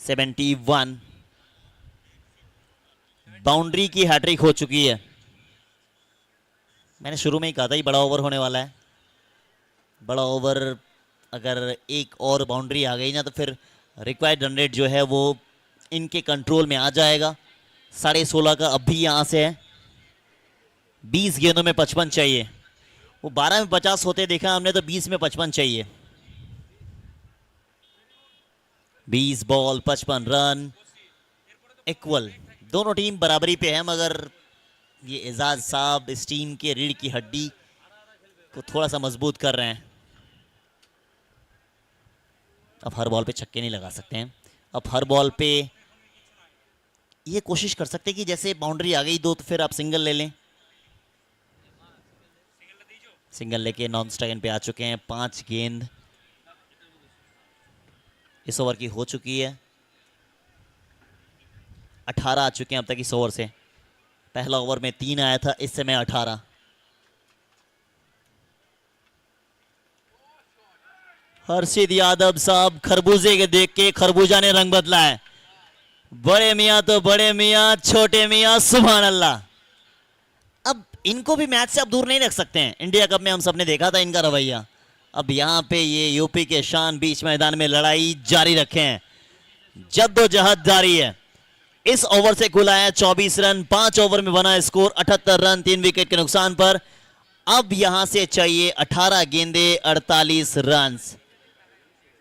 (71) बाउंड्री की हैट्रिक हो चुकी है। मैंने शुरू में ही कहा था ये बड़ा ओवर होने वाला है। बड़ा ओवर अगर एक और बाउंड्री आ गई ना, तो फिर रिक्वायर्ड रन रेट जो है वो इनके कंट्रोल में आ जाएगा। 16.5 का अब भी यहां से है। 20 गेंदों में 55 चाहिए। वो 12 में 50 होते देखा हमने, तो 20 में 55 चाहिए। 20 बॉल 55 रन, इक्वल, दोनों टीम बराबरी पे है, मगर ये एजाज साहब इस टीम के रीढ़ की हड्डी को थोड़ा सा मजबूत कर रहे हैं। अब हर बॉल पे छक्के नहीं लगा सकते हैं, अब हर बॉल पे ये कोशिश कर सकते हैं कि जैसे बाउंड्री आ गई दो तो फिर आप सिंगल ले लें। सिंगल लेके नॉन स्ट्राइक पे आ चुके हैं। 5 गेंद इस ओवर की हो चुकी है, 18 आ चुके हैं अब तक इस ओवर से। पहला ओवर में 3 आया था, इस समय 18। हर्षित यादव साहब, खरबूजे के देख के खरबूजा ने रंग बदला है। बड़े मियां तो बड़े मियां, छोटे मियां सुभान अल्लाह। अब इनको भी मैच से अब दूर नहीं रख सकते हैं। इंडिया कप में हम सबने देखा था इनका रवैया। अब यहां पे ये यूपी के शान बीच मैदान में लड़ाई जारी रखे हैं, जद्दोजहद जारी है। इस ओवर से कुल आया 24 रन, 5 ओवर में बना स्कोर 78 रन 3 विकेट के नुकसान पर। अब यहां से चाहिए 18 गेंदे 48 रन।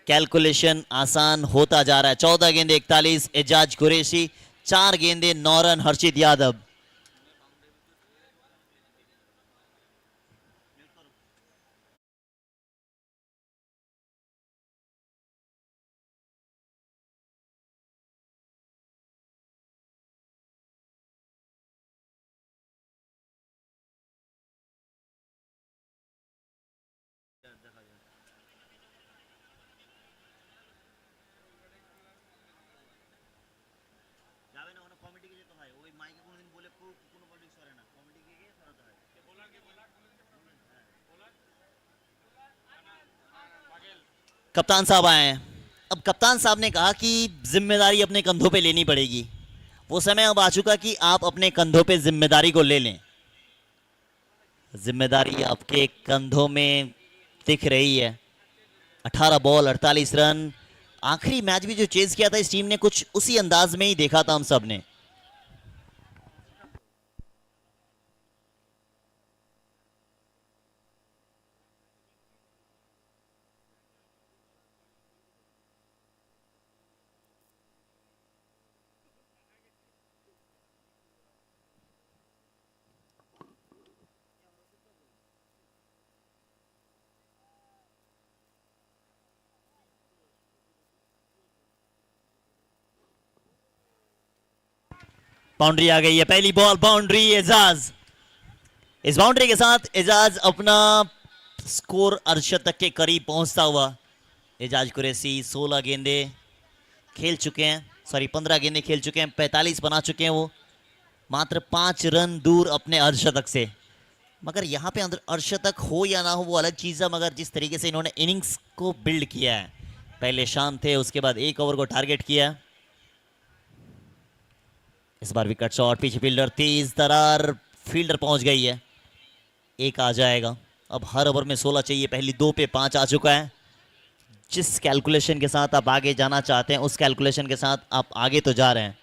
कैलकुलेशन आसान होता जा रहा है। 14 गेंदे 41 एजाज कुरैशी, 4 गेंदे 9 रन हर्षित यादव। कप्तान साहब आए हैं। अब कप्तान साहब ने कहा कि जिम्मेदारी अपने कंधों पे लेनी पड़ेगी। वो समय अब आ चुका कि आप अपने कंधों पे जिम्मेदारी को ले लें। जिम्मेदारी आपके कंधों में दिख रही है। 18 बॉल 48 रन। आखिरी मैच भी जो चेज किया था इस टीम ने, कुछ उसी अंदाज में ही देखा था हम सब ने। बाउंड्री आ गई है, पहली बॉल बाउंड्री एजाज। इस बाउंड्री के साथ एजाज अपना स्कोर अर्धशतक के करीब पहुंचता हुआ। एजाज कुरैशी 16 गेंदे खेल चुके हैं, 15 गेंदे खेल चुके हैं, 45 बना चुके हैं वो, मात्र 5 रन दूर अपने अर्धशतक से। मगर यहाँ पे अर्धशतक हो या ना हो वो अलग चीज़ है, मगर जिस तरीके से इन्होंने इनिंग्स को बिल्ड किया है, पहले शांत थे, उसके बाद 1 ओवर को टारगेट किया। इस बार विकेट शॉट, पीछे फील्डर, तेज तरार फील्डर पहुंच गई है, 1 आ जाएगा। अब हर ओवर में 16 चाहिए, पहली 2 पे 5 आ चुका है। जिस कैलकुलेशन के साथ आप आगे जाना चाहते हैं उस कैलकुलेशन के साथ आप आगे तो जा रहे हैं।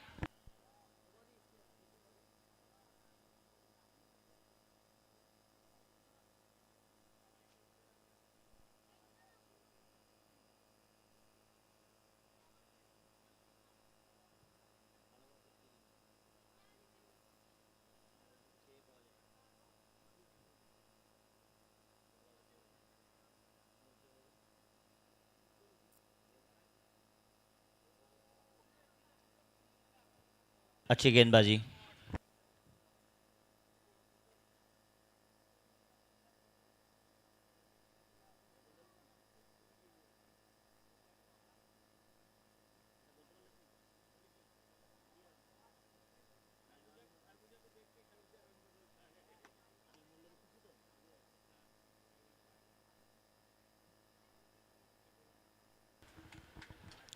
अच्छी गेंदबाजी।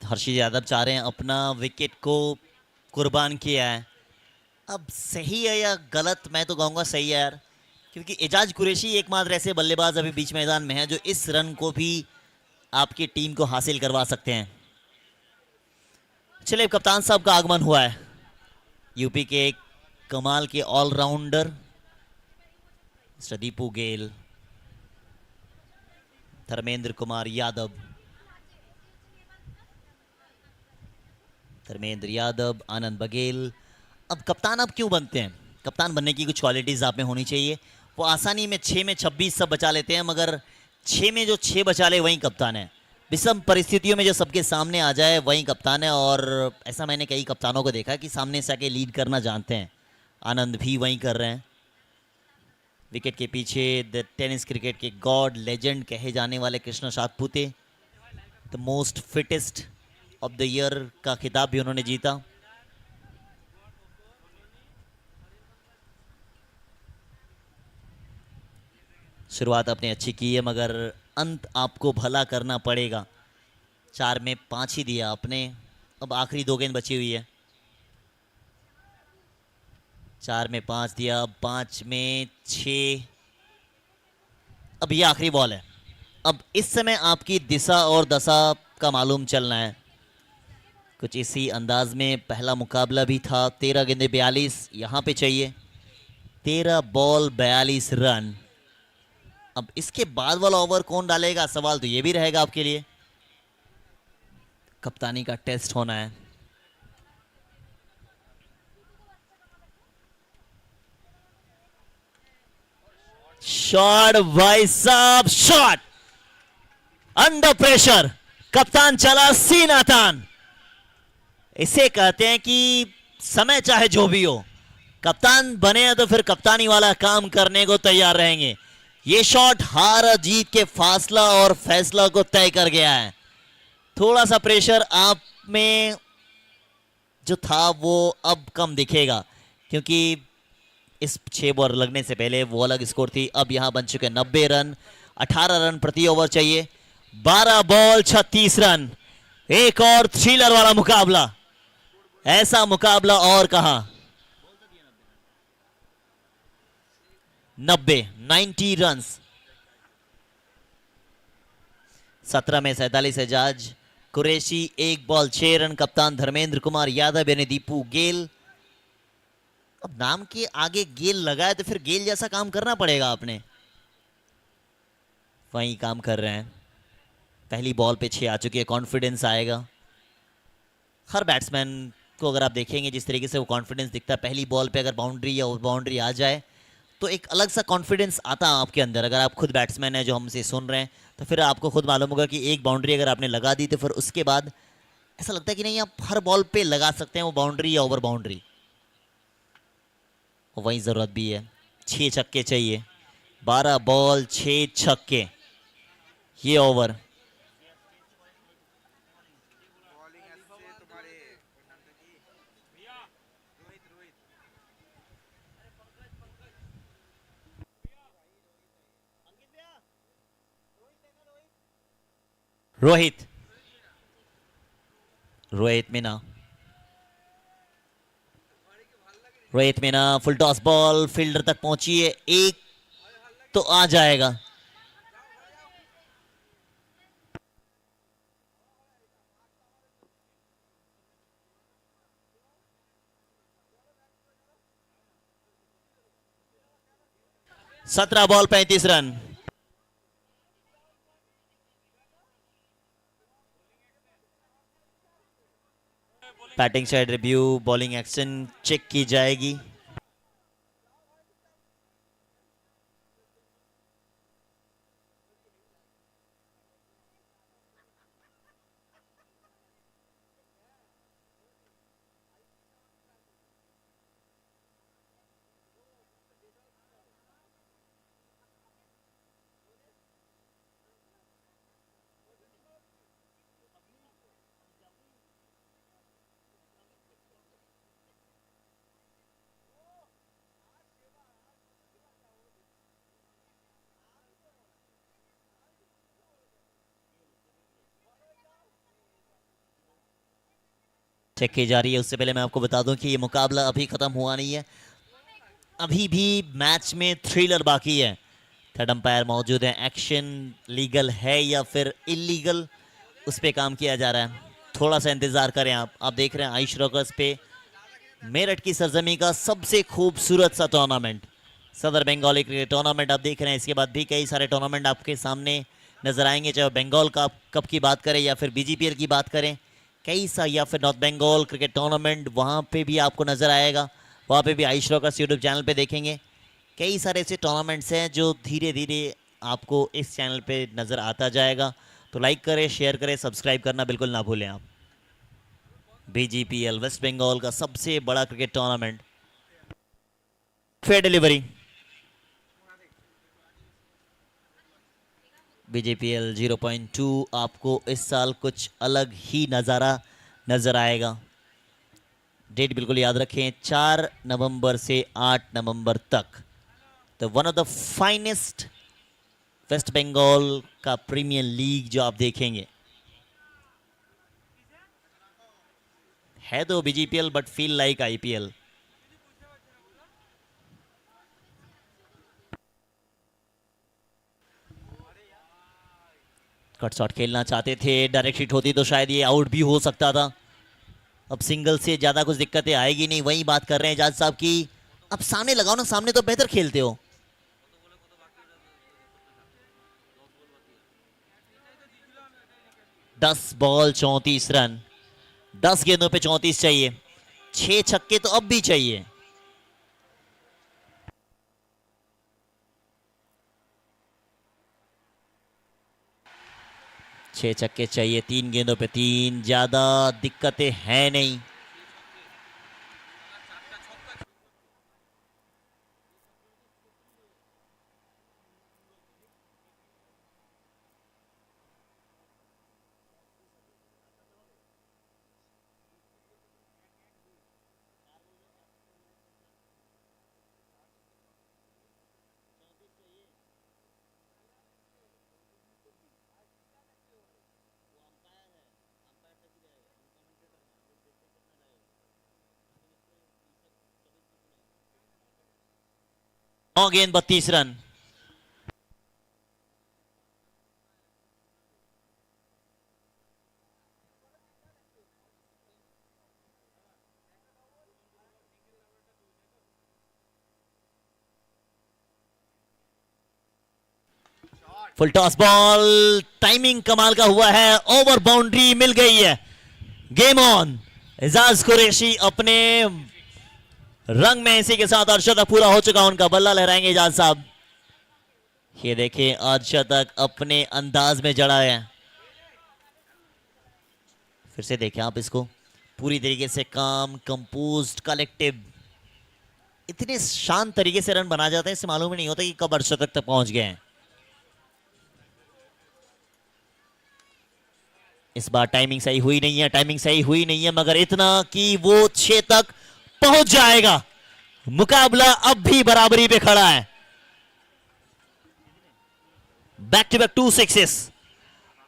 हर्षित यादव चाह रहे हैं अपना विकेट को कुर्बान किया है। अब सही है या गलत, मैं तो कहूँगा सही है यार, क्योंकि एजाज कुरैशी एकमात्र ऐसे बल्लेबाज अभी बीच मैदान में है जो इस रन को भी आपकी टीम को हासिल करवा सकते हैं। चलिए, कप्तान साहब का आगमन हुआ है। यूपी के एक कमाल के ऑलराउंडर मिस्टर दीपू गेल, धर्मेंद्र कुमार यादव। धर्मेंद्र यादव, आनंद बघेल। अब कप्तान अब क्यों बनते हैं? कप्तान बनने की कुछ क्वालिटीज आप में होनी चाहिए। वो आसानी में 6 में 26 सब बचा लेते हैं, मगर 6 में जो 6 बचा ले वही कप्तान है। विषम परिस्थितियों में जो सबके सामने आ जाए वही कप्तान है, और ऐसा मैंने कई कप्तानों को देखा कि सामने से आके लीड करना जानते हैं। आनंद भी वही कर रहे हैं। विकेट के पीछे द टेनिस क्रिकेट के गॉड लेजेंड कहे जाने वाले Krishna Satpute, the most fittest of the year का खिताब भी उन्होंने जीता। शुरुआत आपने अच्छी की है, मगर अंत आपको भला करना पड़ेगा। 4 में 5 ही दिया आपने। अब आखिरी 2 गेंद बची हुई है। 4 में 5 दिया, अब 5 में 6। अब ये आखिरी बॉल है। अब इस समय आपकी दिशा और दशा का मालूम चलना है। कुछ इसी अंदाज में पहला मुकाबला भी था। 13 गेंदे 42 यहाँ पे चाहिए। 13 बॉल 42 रन। अब इसके बाद वाला ओवर कौन डालेगा, सवाल तो ये भी रहेगा आपके लिए। कप्तानी का टेस्ट होना है। शॉट भाई साहब, शॉट अंडर प्रेशर। कप्तान चला सीना तान। इसे कहते हैं कि समय चाहे जो भी हो, कप्तान बने हैं तो फिर कप्तानी वाला काम करने को तैयार रहेंगे। ये शॉट हार जीत के फासला और फैसला को तय कर गया है। थोड़ा सा प्रेशर आप में जो था वो अब कम दिखेगा, क्योंकि इस 6 बॉल लगने से पहले वो अलग स्कोर थी। अब यहां बन चुके 90 रन। 18 रन प्रति ओवर चाहिए। 12 बॉल 36 रन। एक और थ्रिलर वाला मुकाबला। ऐसा मुकाबला और कहां। 90 रन्स। 17 में 47 एजाज कुरैशी। 1 ball 6 run. कप्तान धर्मेंद्र कुमार यादव यानी दीपू गेल। अब नाम के आगे गेल लगा है तो फिर गेल जैसा काम करना पड़ेगा आपने। वही काम कर रहे हैं। पहली बॉल पे 6 आ चुकी है। कॉन्फिडेंस आएगा हर बैट्समैन को। अगर आप देखेंगे जिस तरीके से वो कॉन्फिडेंस दिखता है, पहली बॉल पे अगर बाउंड्री या बाउंड्री आ जाए तो एक अलग सा कॉन्फिडेंस आता है आपके अंदर। अगर आप खुद बैट्समैन हैं जो हमसे सुन रहे हैं तो फिर आपको खुद मालूम होगा कि एक बाउंड्री अगर आपने लगा दी तो फिर उसके बाद ऐसा लगता है कि नहीं, आप हर बॉल पे लगा सकते हैं वो बाउंड्री या ओवर बाउंड्री। वही जरूरत भी है। 6 छक्के चाहिए। 12 बॉल 6 छक्के ये ओवर। Rohit Meena full toss ball fielder तक पहुंची है। 1 तो आ जाएगा। सत्रह ball 35 run. Batting side review, bowling action check की जाएगी। चेक की जा रही है। उससे पहले मैं आपको बता दूं कि ये मुकाबला अभी खत्म हुआ नहीं है। अभी भी मैच में थ्रिलर बाकी है। थर्ड अंपायर मौजूद है। एक्शन लीगल है या फिर इलीगल, उस पे काम किया जा रहा है। थोड़ा सा इंतजार करें। आप देख रहे हैं आइश रॉकर्स पे मेरठ की सरजमी का सबसे खूबसूरत सा टूर्नामेंट, सदर बंगाली क्रिकेट टूर्नामेंट आप देख रहे हैं। इसके बाद भी कई सारे टूर्नामेंट आपके सामने नजर आएंगे, चाहे बंगाल कप की बात करें या फिर बीजीपीएल की बात करें कई सा, या फिर नॉर्थ बंगाल क्रिकेट टूर्नामेंट, वहाँ पे भी आपको नज़र आएगा। वहाँ पे भी आयुष रॉकर्स यूट्यूब चैनल पे देखेंगे। कई सारे ऐसे टूर्नामेंट्स हैं जो धीरे धीरे आपको इस चैनल पे नज़र आता जाएगा। तो लाइक करें, शेयर करें, सब्सक्राइब करना बिल्कुल ना भूलें आप। BGPL वेस्ट बंगाल का सबसे बड़ा cricket tournament. Fair delivery. BGPL 0.2 आपको इस साल कुछ अलग ही नज़ारा नज़र आएगा। डेट बिल्कुल याद रखें, 4 नवंबर से 8 नवंबर तक। तो one of the finest West Bengal का प्रीमियर लीग जो आप देखेंगे है तो BGPL, but feel like IPL। Cut shot खेलना चाहते थे, डायरेक्ट हिट होती तो शायद ये आउट भी हो सकता था। अब सिंगल से ज्यादा कुछ दिक्कतें आएगी नहीं, वही बात कर रहे हैं एजाज साहब की अब सामने लगाओ ना, सामने तो बेहतर खेलते हो। दस बॉल 34 रन, 10 गेंदों पे 34 चाहिए। 6 छक्के तो अब भी चाहिए। छह छक्के चाहिए, 3 गेंदों पे 3, ज्यादा दिक्कतें हैं नहीं। नौ गेंद 32 run. Full toss ball, timing कमाल का हुआ है, ओवर बाउंड्री मिल गई है। Game on. एजाज कुरैशी अपने रंग में इसी के साथ अर्धशतक पूरा हो चुका, उनका बल्ला लहराएंगे एजाज साहब। ये देखें, अर्धशतक अपने अंदाज में जड़ा है। फिर से देखें आप इसको, पूरी तरीके से काम, कंपोज्ड, कलेक्टिव, इतने शांत तरीके से रन बना जाते हैं, इससे मालूम ही नहीं होता कि कब अर्धशतक तक पहुंच गए हैं। इस बार टाइमिंग सही हुई नहीं है, टाइमिंग सही हुई नहीं है, मगर इतना कि वो 6 तक पहुंच जाएगा। मुकाबला अब भी बराबरी पे खड़ा है। Back to back 2 sixes.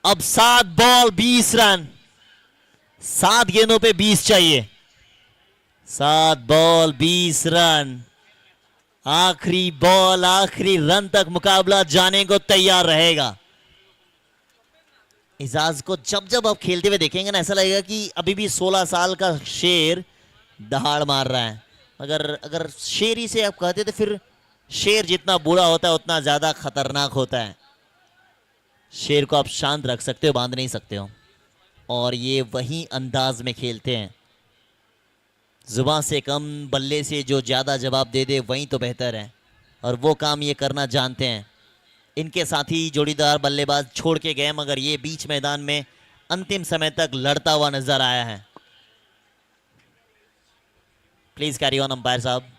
अब 7 बॉल 20 रन, 7 गेंदों पे 20 चाहिए। 7 बॉल 20 रन, आखिरी बॉल, आखिरी रन तक मुकाबला जाने को तैयार रहेगा। एजाज को जब जब आप खेलते हुए देखेंगे ना, ऐसा लगेगा कि अभी भी 16 साल का शेर दहाड़ मार रहा है। मगर अगर शेर ही से आप कहते तो फिर शेर जितना बूढ़ा होता है उतना ज्यादा खतरनाक होता है। शेर को आप शांत रख सकते हो, बांध नहीं सकते हो। और ये वही अंदाज में खेलते हैं, जुबान से कम बल्ले से जो ज्यादा जवाब दे दे वही तो बेहतर है, और वो काम ये करना जानते हैं। इनके साथी जोड़ीदार बल्लेबाज छोड़ के गए, मगर ये बीच मैदान में अंतिम समय तक लड़ता हुआ नजर आया है। प्लीज कैरी ऑन अंपायर साहब।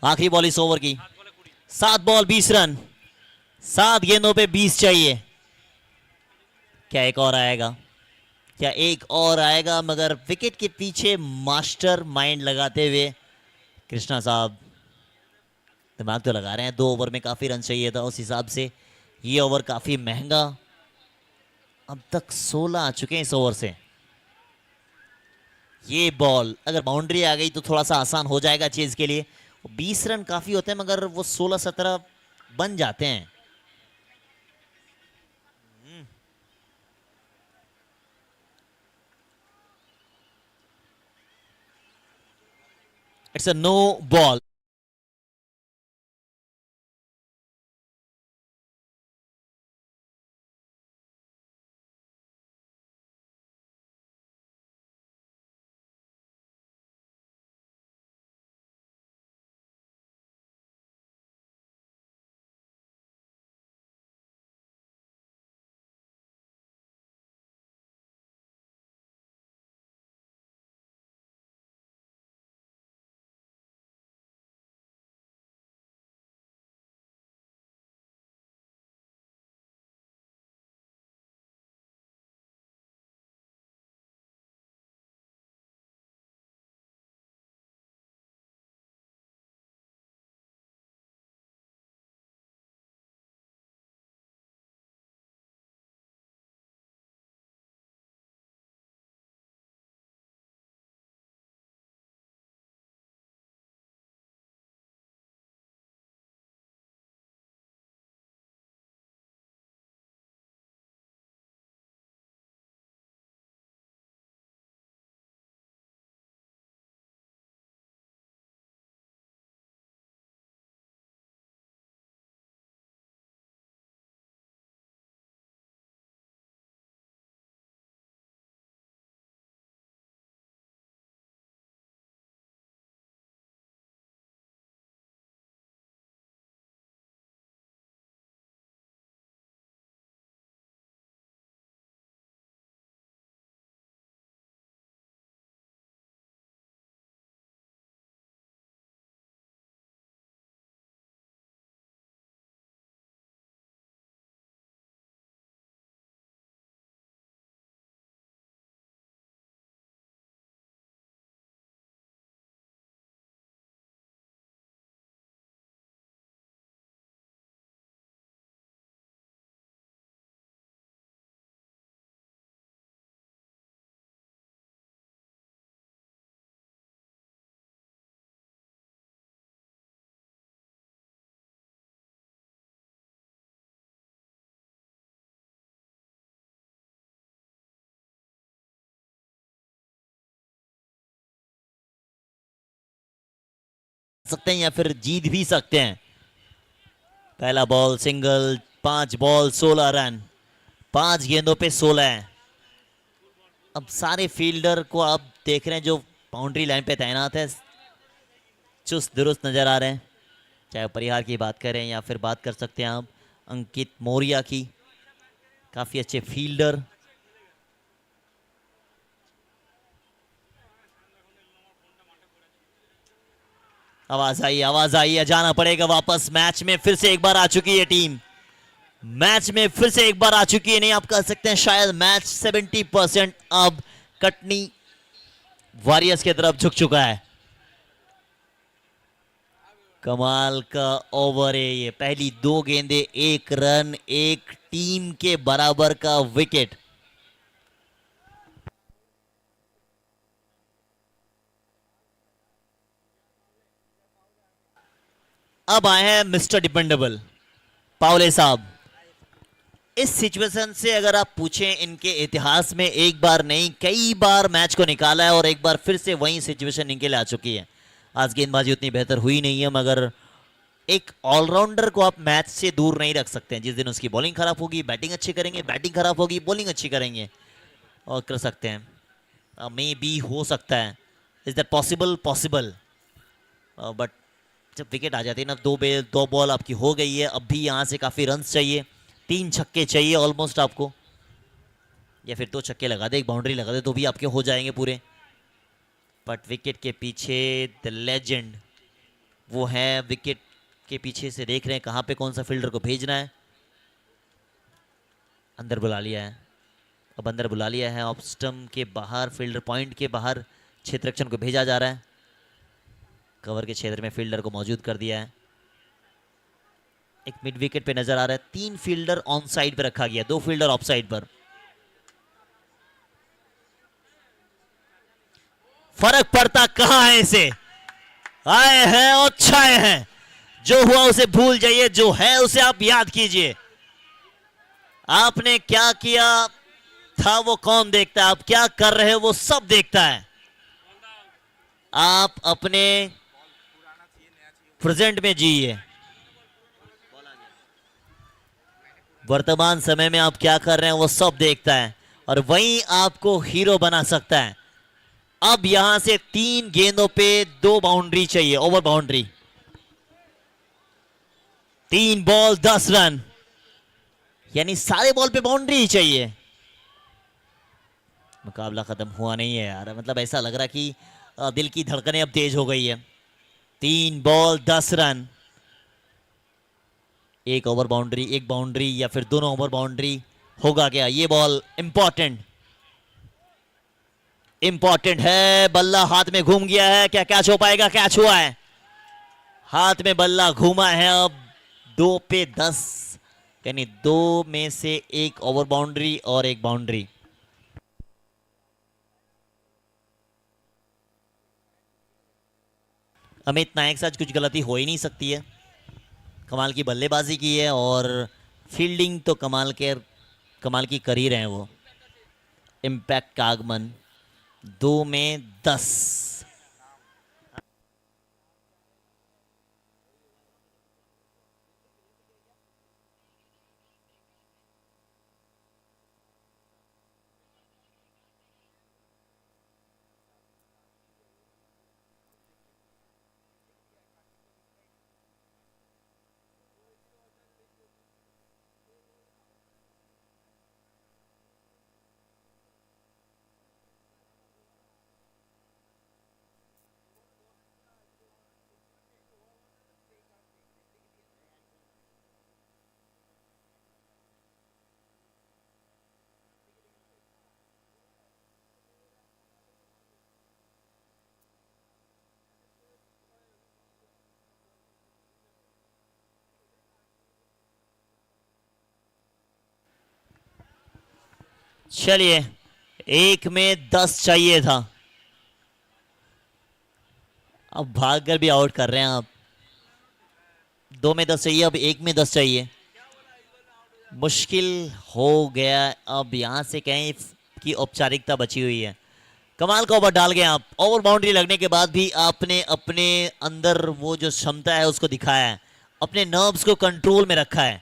आखिरी बॉल इस ओवर की, 7 बॉल 20 रन, 7 गेंदों पे 20 चाहिए। क्या एक और आएगा? क्या एक और आएगा? मगर विकेट के पीछे मास्टर माइंड लगाते हुए कृष्णा साहब दिमाग तो लगा रहे हैं। 2 ओवर में काफी रन चाहिए था, उस हिसाब से ये ओवर काफी महंगा। अब तक 16 आ चुके हैं इस ओवर से। ये बॉल अगर बाउंड्री आ गई तो थोड़ा सा आसान हो जाएगा चेज के लिए। 20 रन काफी होते हैं, मगर वो 16-17 बन जाते हैं। It's a no ball. सकते हैं या फिर जीत भी सकते हैं। पहला बॉल सिंगल, 5 बॉल 16 रन, 5 गेंदों पे 16 है। अब सारे फील्डर को आप देख रहे हैं जो बाउंड्री लाइन पे तैनात है, चुस्त दुरुस्त नजर आ रहे हैं। चाहे परिहार की बात करें या फिर बात कर सकते हैं आप अंकित मौर्य की, काफी अच्छे फील्डर। आवाज आई है, जाना पड़ेगा वापस। मैच में फिर से एक बार आ चुकी है टीम, मैच में फिर से एक बार आ चुकी है। नहीं, आप कह सकते हैं शायद मैच 70% अब कटनी वॉरियर्स की तरफ झुक चुका है। कमाल का ओवर है ये, पहली 2 गेंदे 1 रन, एक टीम के बराबर का विकेट। अब आए हैं मिस्टर डिपेंडेबल पावले साहब। इस सिचुएशन से अगर आप पूछें, इनके इतिहास में एक बार नहीं कई बार मैच को निकाला है और एक बार फिर से वही सिचुएशन इनके लिए आ चुकी है। आज गेंदबाजी उतनी बेहतर हुई नहीं है, मगर एक ऑलराउंडर को आप मैच से दूर नहीं रख सकते हैं। जिस दिन उसकी बॉलिंग खराब होगी, बैटिंग अच्छी करेंगे, बैटिंग खराब होगी, बॉलिंग अच्छी करेंगे और कर सकते हैं। मे बी हो सकता है, is that possible? Possible, but जब विकेट आ जाती है ना, 2 बॉल आपकी हो गई है। अब भी यहाँ से काफी रन चाहिए, 3 छक्के चाहिए ऑलमोस्ट आपको, या फिर 2 छक्के लगा दे, एक बाउंड्री लगा दे तो भी आपके हो जाएंगे पूरे। बट विकेट के पीछे द लेजेंड वो है विकेट के पीछे से देख रहे हैं कहां पे कौन सा फील्डर को भेजना है। अंदर बुला लिया है, अब अंदर बुला लिया है, ऑफ स्टंप के बाहर, फील्डर पॉइंट के बाहर क्षेत्ररक्षण को भेजा जा रहा है। कवर के क्षेत्र में फील्डर को मौजूद कर दिया है। एक मिड विकेट पे नजर आ रहा है, 3 फील्डर ऑन साइड पे रखा गया, 2 फील्डर ऑफ साइड पर। फर्क पड़ता कहां है इसे, आए हैं और छाए हैं। जो हुआ उसे भूल जाइए, जो है उसे आप याद कीजिए। आपने क्या किया था वो कौन देखता है, आप क्या कर रहे हो वो सब देखता है। आप अपने प्रेजेंट में जिए, वर्तमान समय में आप क्या कर रहे हैं वो सब देखता है और वही आपको हीरो बना सकता है। अब यहां से 3 गेंदों पे 2 बाउंड्री चाहिए, ओवर बाउंड्री। 3 बॉल 10 रन, यानी सारे बॉल पे बाउंड्री ही चाहिए। मुकाबला खत्म हुआ नहीं है यार, मतलब ऐसा लग रहा कि दिल की धड़कनें अब तेज हो गई है। 3 ball 10 run, 1 over boundary, 1 boundary या फिर दोनों ओवर बाउंड्री होगा क्या? ये बॉल इंपॉर्टेंट है। बल्ला हाथ में घूम गया है, क्या कैच हो पाएगा? कैच हुआ है, हाथ में बल्ला घूमा है। अब 2 पे 10, यानी 2 में से 1 ओवर बाउंड्री और 1 बाउंड्री। अमित नायक से आज कुछ गलती हो ही नहीं सकती है। कमाल की बल्लेबाजी की है और फील्डिंग तो कमाल की कर ही रहे हैं वो। इम्पैक्ट का आगमन, 2 में 10। चलिए, 1 में 10 चाहिए था, अब भागकर भी आउट कर रहे हैं आप। 2 में 10 चाहिए, अब 1 में 10 चाहिए। मुश्किल हो गया। अब यहां से कहीं की औपचारिकता बची हुई है। कमाल का ओवर डाल गए आप। ओवर बाउंड्री लगने के बाद भी आपने अपने अंदर वो जो क्षमता है उसको दिखाया है, अपने नर्व्स को कंट्रोल में रखा है।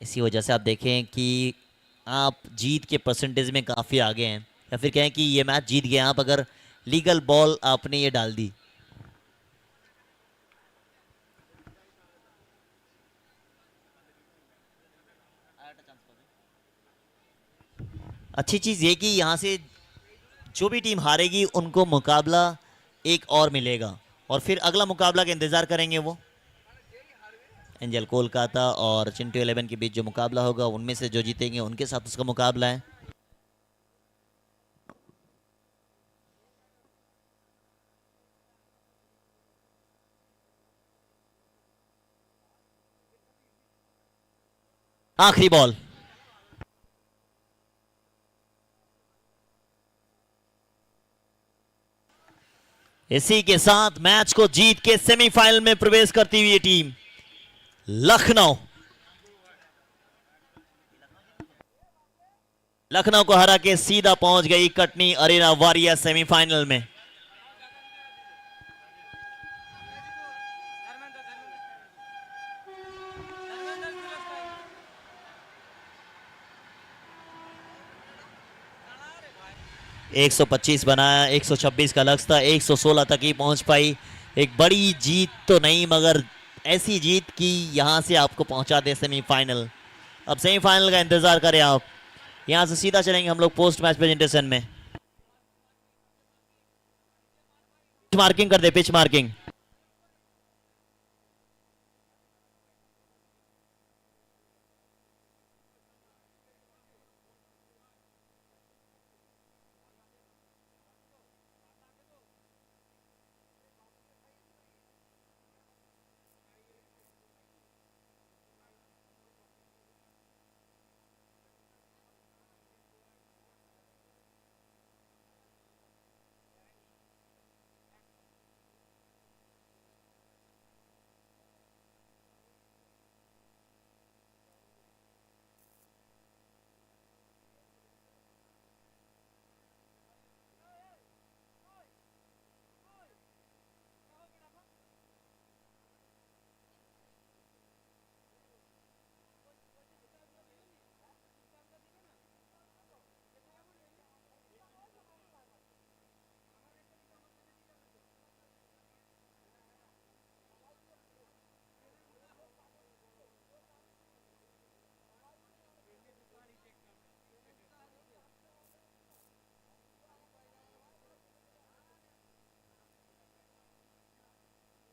इसी वजह से आप देखें कि आप जीत के परसेंटेज में काफ़ी आगे हैं, या फिर कहें कि ये मैच जीत गए आप अगर लीगल बॉल आपने ये डाल दी। अच्छी चीज़ ये कि यहाँ से जो भी टीम हारेगी उनको मुकाबला एक और मिलेगा और फिर अगला मुकाबला का इंतज़ार करेंगे वो। एंजल कोलकाता और चिंटू 11 के बीच जो मुकाबला होगा उनमें से जो जीतेंगे उनके साथ उसका मुकाबला है। आखिरी बॉल, इसी के साथ मैच को जीत के सेमीफाइनल में प्रवेश करती हुई टीम लखनऊ को हरा के सीधा पहुंच गई कटनी अरेना वारियर सेमीफाइनल में। एक 125 बनाया, 126 का लक्ष्य था, 116 तक ही पहुंच पाई। एक बड़ी जीत तो नहीं मगर ऐसी जीत कि यहां से आपको पहुंचा दे सेमीफाइनल। अब सेमीफाइनल का इंतजार करें आप। यहां से सीधा चलेंगे हम लोग पोस्ट मैच प्रेजेंटेशन में। पिच मार्किंग कर दे, पिच मार्किंग।